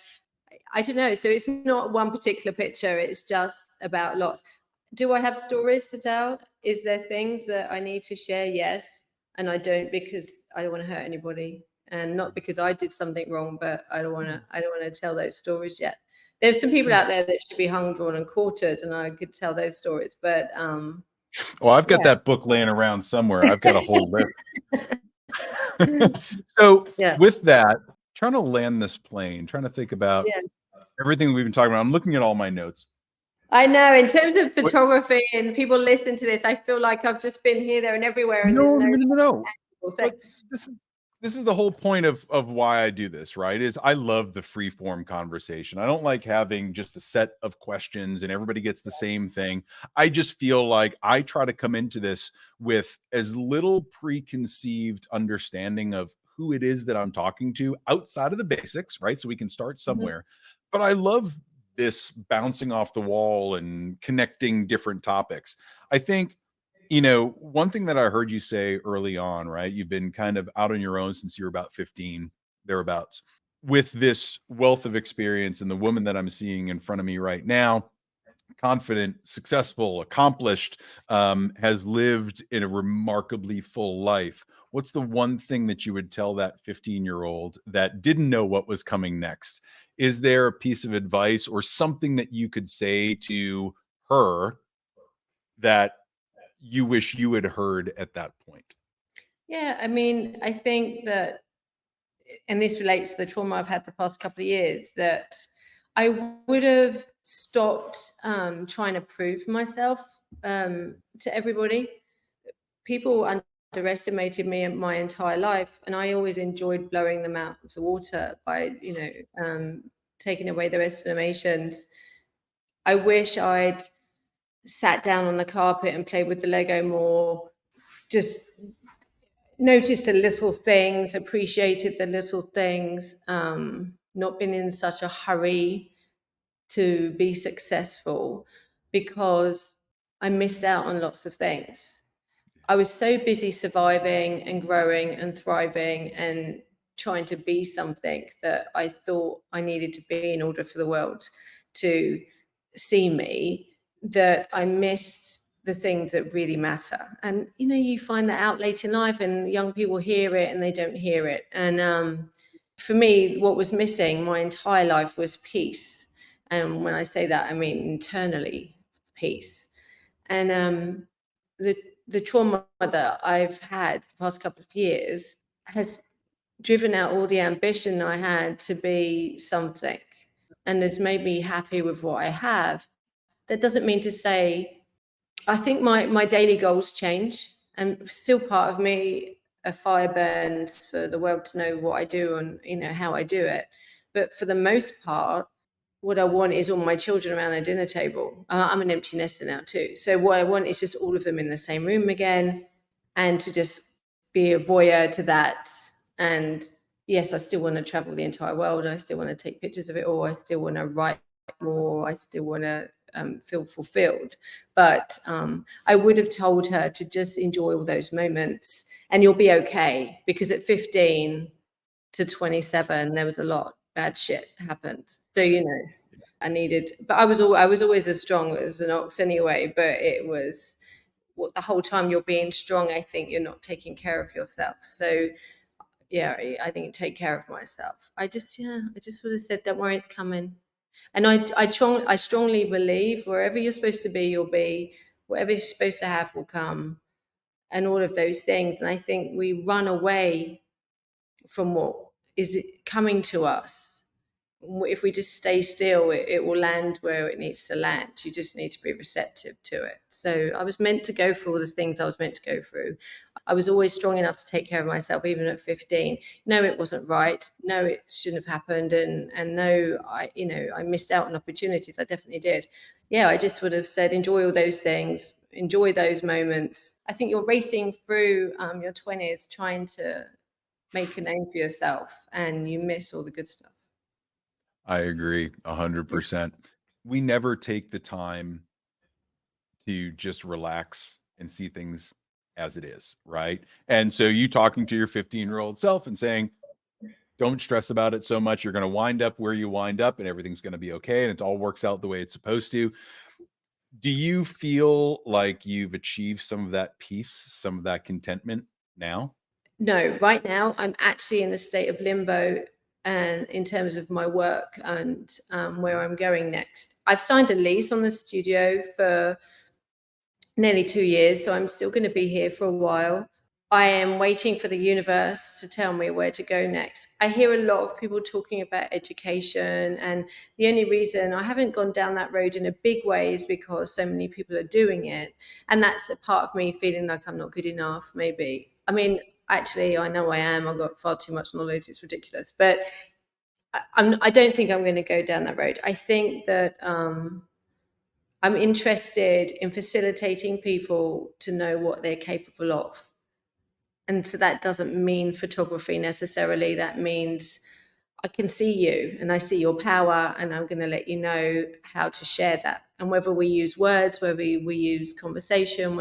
I don't know. So it's not one particular picture. It's just about lots. Do I have stories to tell? Is there things that I need to share? Yes. And I don't, because I don't want to hurt anybody, and not because I did something wrong, but I don't want to tell those stories yet. There's some people out there that should be hung, drawn, and quartered, and I could tell those stories. But Well, I've got yeah. that book laying around somewhere. I've got a whole list. So Yeah. with that, trying to land this plane, trying to think about Yeah. everything we've been talking about. I'm looking at all my notes. I know. In terms of photography and people listen to this, I feel like I've just been here, there, and everywhere, and there's No, no no, no, no. thing. But this is the whole point of why I do this, right? Is I love the free form conversation. I don't like having just a set of questions and everybody gets the same thing. I just feel like I try to come into this with as little preconceived understanding of who it is that I'm talking to outside of the basics, right? So we can start somewhere. But I love this bouncing off the wall and connecting different topics. I think one thing that I heard you say early on, right? You've been kind of out on your own since you were about 15, thereabouts. With this wealth of experience and the woman that I'm seeing in front of me right now, confident, successful, accomplished, has lived in a remarkably full life. What's the one thing that you would tell that 15-year-old that didn't know what was coming next? Is there a piece of advice or something that you could say to her that you wish you had heard at that point? Yeah, I mean, I think that, and this relates to the trauma I've had the past couple of years, that I would have stopped trying to prove myself to everybody. People underestimated me my entire life, and I always enjoyed blowing them out of the water by, taking away their estimations. I wish I'd sat down on the carpet and played with the Lego more, just noticed the little things, appreciated the little things, not been in such a hurry to be successful, because I missed out on lots of things. I was so busy surviving and growing and thriving and trying to be something that I thought I needed to be in order for the world to see me, that I missed the things that really matter. And you find that out late in life, and young people hear it and they don't hear it. And for me, what was missing my entire life was peace. And when I say that, I mean internally peace. And the trauma that I've had the past couple of years has driven out all the ambition I had to be something, and has made me happy with what I have. That doesn't mean to say, I think my daily goals change, and still part of me, a fire burns for the world to know what I do and how I do it. But for the most part, what I want is all my children around the dinner table. I'm an empty nester now too. So what I want is just all of them in the same room again, and to just be a voyeur to that. And yes, I still want to travel the entire world. I still want to take pictures of it all. I still want to write more. I still want to feel fulfilled. But I would have told her to just enjoy all those moments, and you'll be okay. Because at 15 to 27, there was a lot bad shit happened. So I needed, but I was always as strong as an ox anyway. But it was the whole time you're being strong, I think you're not taking care of yourself. So yeah, I think take care of myself. I just would have said, don't worry, it's coming. And I strongly believe wherever you're supposed to be, you'll be. Whatever you're supposed to have will come, and all of those things. And I think we run away from what is coming to us. If we just stay still, it will land where it needs to land. You just need to be receptive to it. So I was meant to go through all the things I was meant to go through. I was always strong enough to take care of myself, even at 15. No, it wasn't right. No, it shouldn't have happened. And no, I missed out on opportunities. I definitely did. Yeah, I just would have said, enjoy all those things, enjoy those moments. I think you're racing through your 20s trying to make a name for yourself, and you miss all the good stuff. I agree 100%. We never take the time to just relax and see things as it is, right? And so you talking to your 15-year-old self and saying, don't stress about it so much. You're going to wind up where you wind up and everything's going to be okay. And it all works out the way it's supposed to. Do you feel like you've achieved some of that peace, some of that contentment now? No, right now I'm actually in a state of limbo, and in terms of my work and where I'm going next. I've signed a lease on the studio for nearly 2 years, so I'm still going to be here for a while. I am waiting for the universe to tell me where to go next. I hear a lot of people talking about education, and the only reason I haven't gone down that road in a big way is because so many people are doing it. And that's a part of me feeling like I'm not good enough, maybe. I mean, actually, I know I am. I've got far too much knowledge. It's ridiculous. But I don't think I'm going to go down that road. I think that I'm interested in facilitating people to know what they're capable of. And so that doesn't mean photography necessarily. That means I can see you and I see your power, and I'm going to let you know how to share that. And whether we use words, whether we use conversation,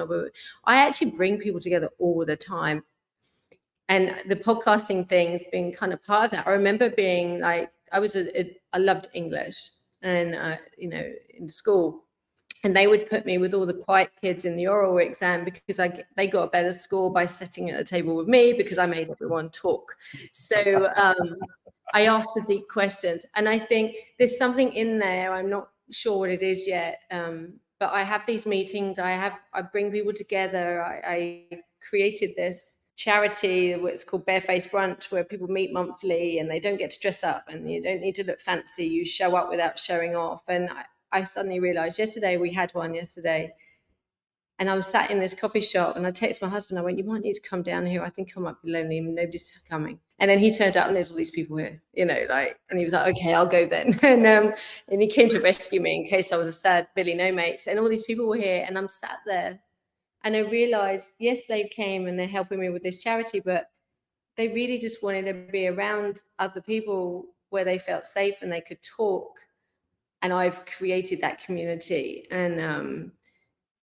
I actually bring people together all the time. And the podcasting thing's been kind of part of that. I remember being like, I loved English, and in school, and they would put me with all the quiet kids in the oral exam because they got a better score by sitting at a table with me because I made everyone talk. So I asked the deep questions, and I think there's something in there. I'm not sure what it is yet, but I have these meetings. I bring people together. I created this charity, it's called Barefaced Brunch, where people meet monthly and they don't get to dress up and you don't need to look fancy. You show up without showing off. And I suddenly realized we had one yesterday, and I was sat in this coffee shop and I texted my husband. I went, you might need to come down here. I think I might be lonely and nobody's coming. And then he turned up and there's all these people here, and he was like, okay, I'll go then. And he came to rescue me in case I was a sad Billy No Mates. And all these people were here, and I'm sat there and I realized, yes, they came and they're helping me with this charity, but they really just wanted to be around other people where they felt safe and they could talk. And I've created that community. And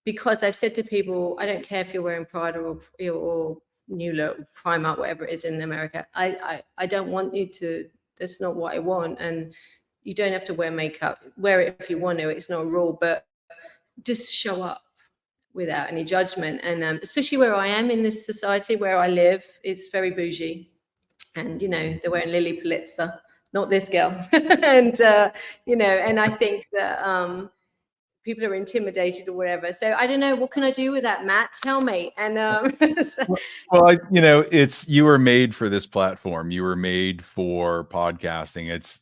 because I've said to people, I don't care if you're wearing Prada or New Look, Primark, whatever it is in America. I don't want you to. That's not what I want. And you don't have to wear makeup. Wear it if you want to. It's not a rule, but just show up without any judgment. And especially where I am in this society where I live, it's very bougie. And, they're wearing Lily Pulitzer, not this girl. And, and I think that people are intimidated or whatever. So I don't know, what can I do with that, Matt? Tell me. And Well, it's, you were made for this platform. You were made for podcasting. It's,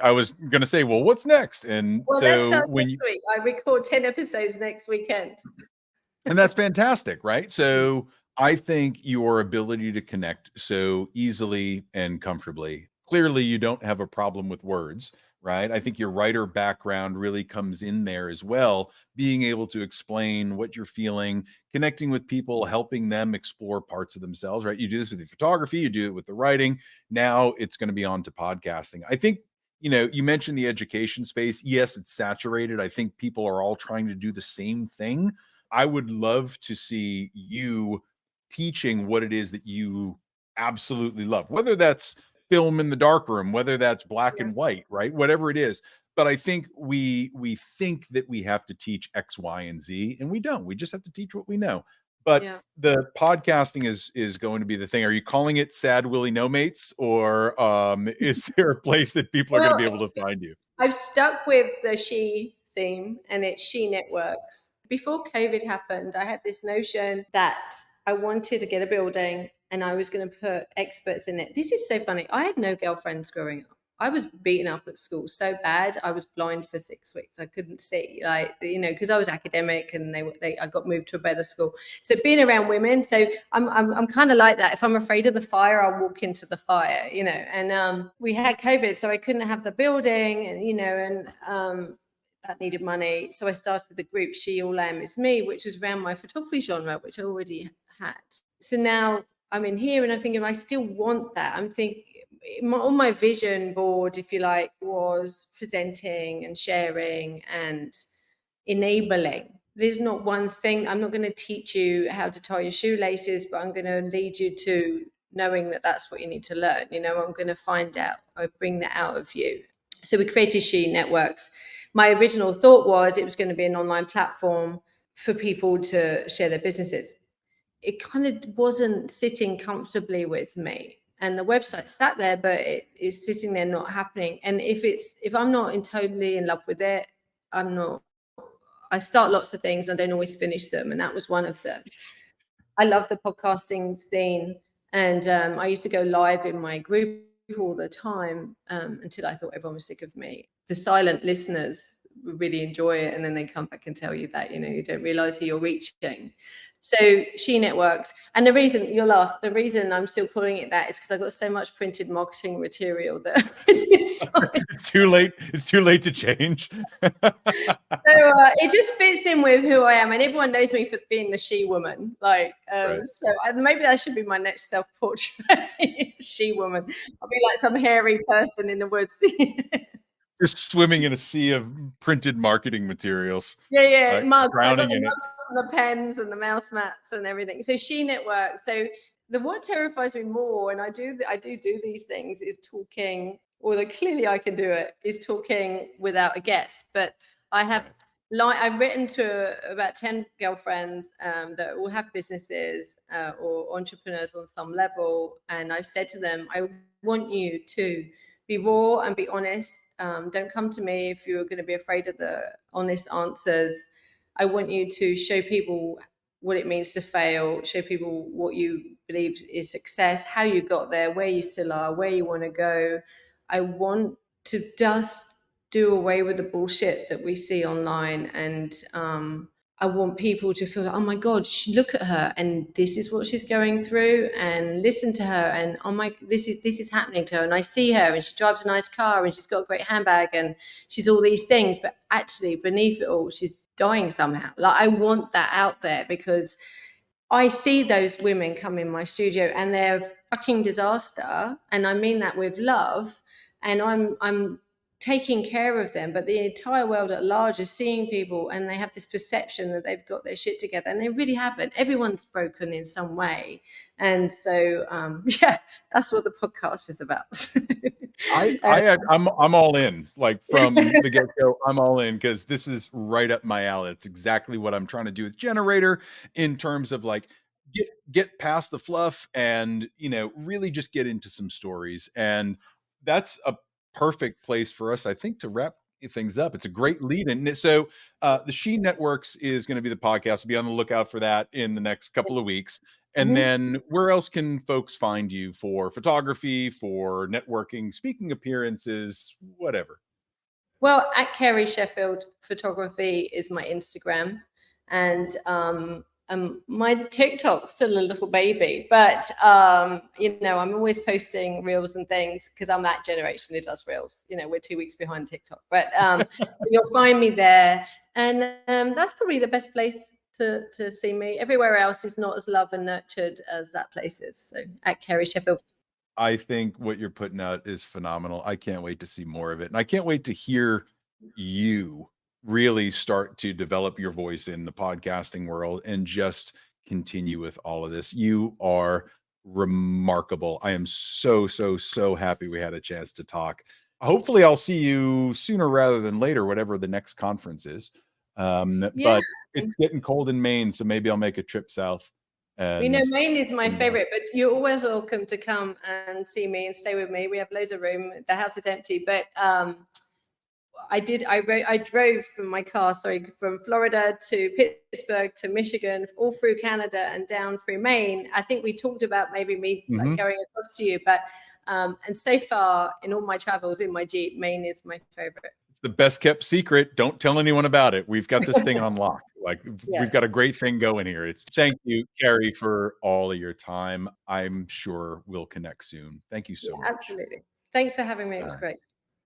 I was going to say, well, what's next? And well, so that starts next week. I record 10 episodes next weekend. And that's fantastic, right? So I think your ability to connect so easily and comfortably, clearly you don't have a problem with words, right? I think your writer background really comes in there as well, being able to explain what you're feeling, connecting with people, helping them explore parts of themselves, right? You do this with the photography, you do it with the writing. Now it's going to be on to podcasting. I think, you mentioned the education space. Yes, it's saturated. I think people are all trying to do the same thing. I would love to see you teaching what it is that you absolutely love, whether that's film in the dark room, whether that's black Yeah. and white, right? Whatever it is. But I think we think that we have to teach X, Y, and Z, and we don't. We just have to teach what we know. But Yeah. the podcasting is going to be the thing. Are you calling it Sad Willie No Mates, or is there a place that people are going to Well, be able to find you? I've stuck with the she theme, and it's she networks. Before COVID happened, I had this notion that I wanted to get a building and I was going to put experts in it. This is so funny. I had no girlfriends growing up. I was beaten up at school so bad. I was blind for 6 weeks. I couldn't see, because I was academic, and I got moved to a better school. So being around women, so I'm kind of like that. If I'm afraid of the fire, I'll walk into the fire, And we had COVID, so I couldn't have the building, and that needed money. So I started the group She All Am Is Me, which was around my photography genre, which I already had. So now I'm in here and I'm thinking, I still want that. I'm thinking on my vision board, if you like, was presenting and sharing and enabling. There's not one thing. I'm not going to teach you how to tie your shoelaces, but I'm going to lead you to knowing that that's what you need to learn. I'm going to find out, I bring that out of you. So we created She Networks. My original thought was it was going to be an online platform for people to share their businesses. It kind of wasn't sitting comfortably with me, and the website sat there, but it is sitting there not happening. And if I'm not totally in love with it, I'm not. I start lots of things and I don't always finish them, and that was one of them. I love the podcasting scene, and I used to go live in my group all the time, until I thought everyone was sick of me. The silent listeners really enjoy it, and then they come back and tell you that you don't realize who you're reaching. So She Networks, and the reason you'll laugh, the reason I'm still calling it that is because I got so much printed marketing material that It's too late. It's too late to change. So it just fits in with who I am, and everyone knows me for being the she woman. Right. So maybe that should be my next self-portrait, she woman. I'll be like some hairy person in the woods. Just swimming in a sea of printed marketing materials, Yeah, mugs. I got drowning the in it. mugs and the pens and the mouse mats and everything. So She Network. So the what terrifies me more, and I do these things, is talking. Although clearly I can do it, is talking without a guest. But I have I've written to about 10 girlfriends that all have businesses or entrepreneurs on some level, and I've said to them, I want you to be raw and be honest. Don't come to me if you're going to be afraid of the honest answers. I want you to show people what it means to fail, show people what you believe is success, how you got there, where you still are, where you want to go. I want to just do away with the bullshit that we see online, and I want people to feel like, oh my God, look at her, and this is what she's going through, and listen to her, and oh my, this is happening to her, and I see her, and she drives a nice car, and she's got a great handbag, and she's all these things, but actually beneath it all, she's dying somehow. Like, I want that out there, because I see those women come in my studio and they're fucking disaster, and I mean that with love, and I'm taking care of them, but the entire world at large is seeing people and they have this perception that they've got their shit together, and they really haven't. Everyone's broken in some way, and so yeah, that's what the podcast is about. I'm all in. Like from the get go, I'm all in, because this is right up my alley. It's exactly what I'm trying to do with Generator, in terms of like get past the fluff and really just get into some stories. And that's a perfect place for us, I think, to wrap things up. It's a great lead. And so the She Networks is going to be the podcast. Be on the lookout for that in the next couple of weeks. And Mhm. then where else can folks find you for photography, for networking, speaking appearances, whatever? Well, at Carey Sheffield Photography is my Instagram, and My TikTok's still a little baby, but you know, I'm always posting reels and things because I'm that generation who does reels. You know, we're 2 weeks behind TikTok, but you'll find me there, and that's probably the best place to see me. Everywhere else is not as loved and nurtured as that place is. So at Carey Sheffield. I think what you're putting out is phenomenal. I can't wait to see more of it. And I can't wait to hear you really start to develop your voice in the podcasting world and just continue with all of this. You are remarkable. I am so, so, so happy we had a chance to talk. Hopefully, I'll see you sooner rather than later, whatever the next conference is. Yeah. But it's getting cold in Maine, so maybe I'll make a trip south. You know, And Maine is my favorite, but you're always welcome to come and see me and stay with me. We have loads of room. The house is empty, but I drove from my car, sorry, from Florida to Pittsburgh to Michigan, all through Canada and down through Maine. I think we talked about maybe me like going across to you, but and so far in all my travels in my Jeep, Maine is my favorite. It's the best kept secret. Don't tell anyone about it. We've got this thing on lock. Like Yeah. we've got a great thing going here. It's thank you, Carey, for all of your time. I'm sure we'll connect soon. Thank you so much. Absolutely. Thanks for having me. It was great.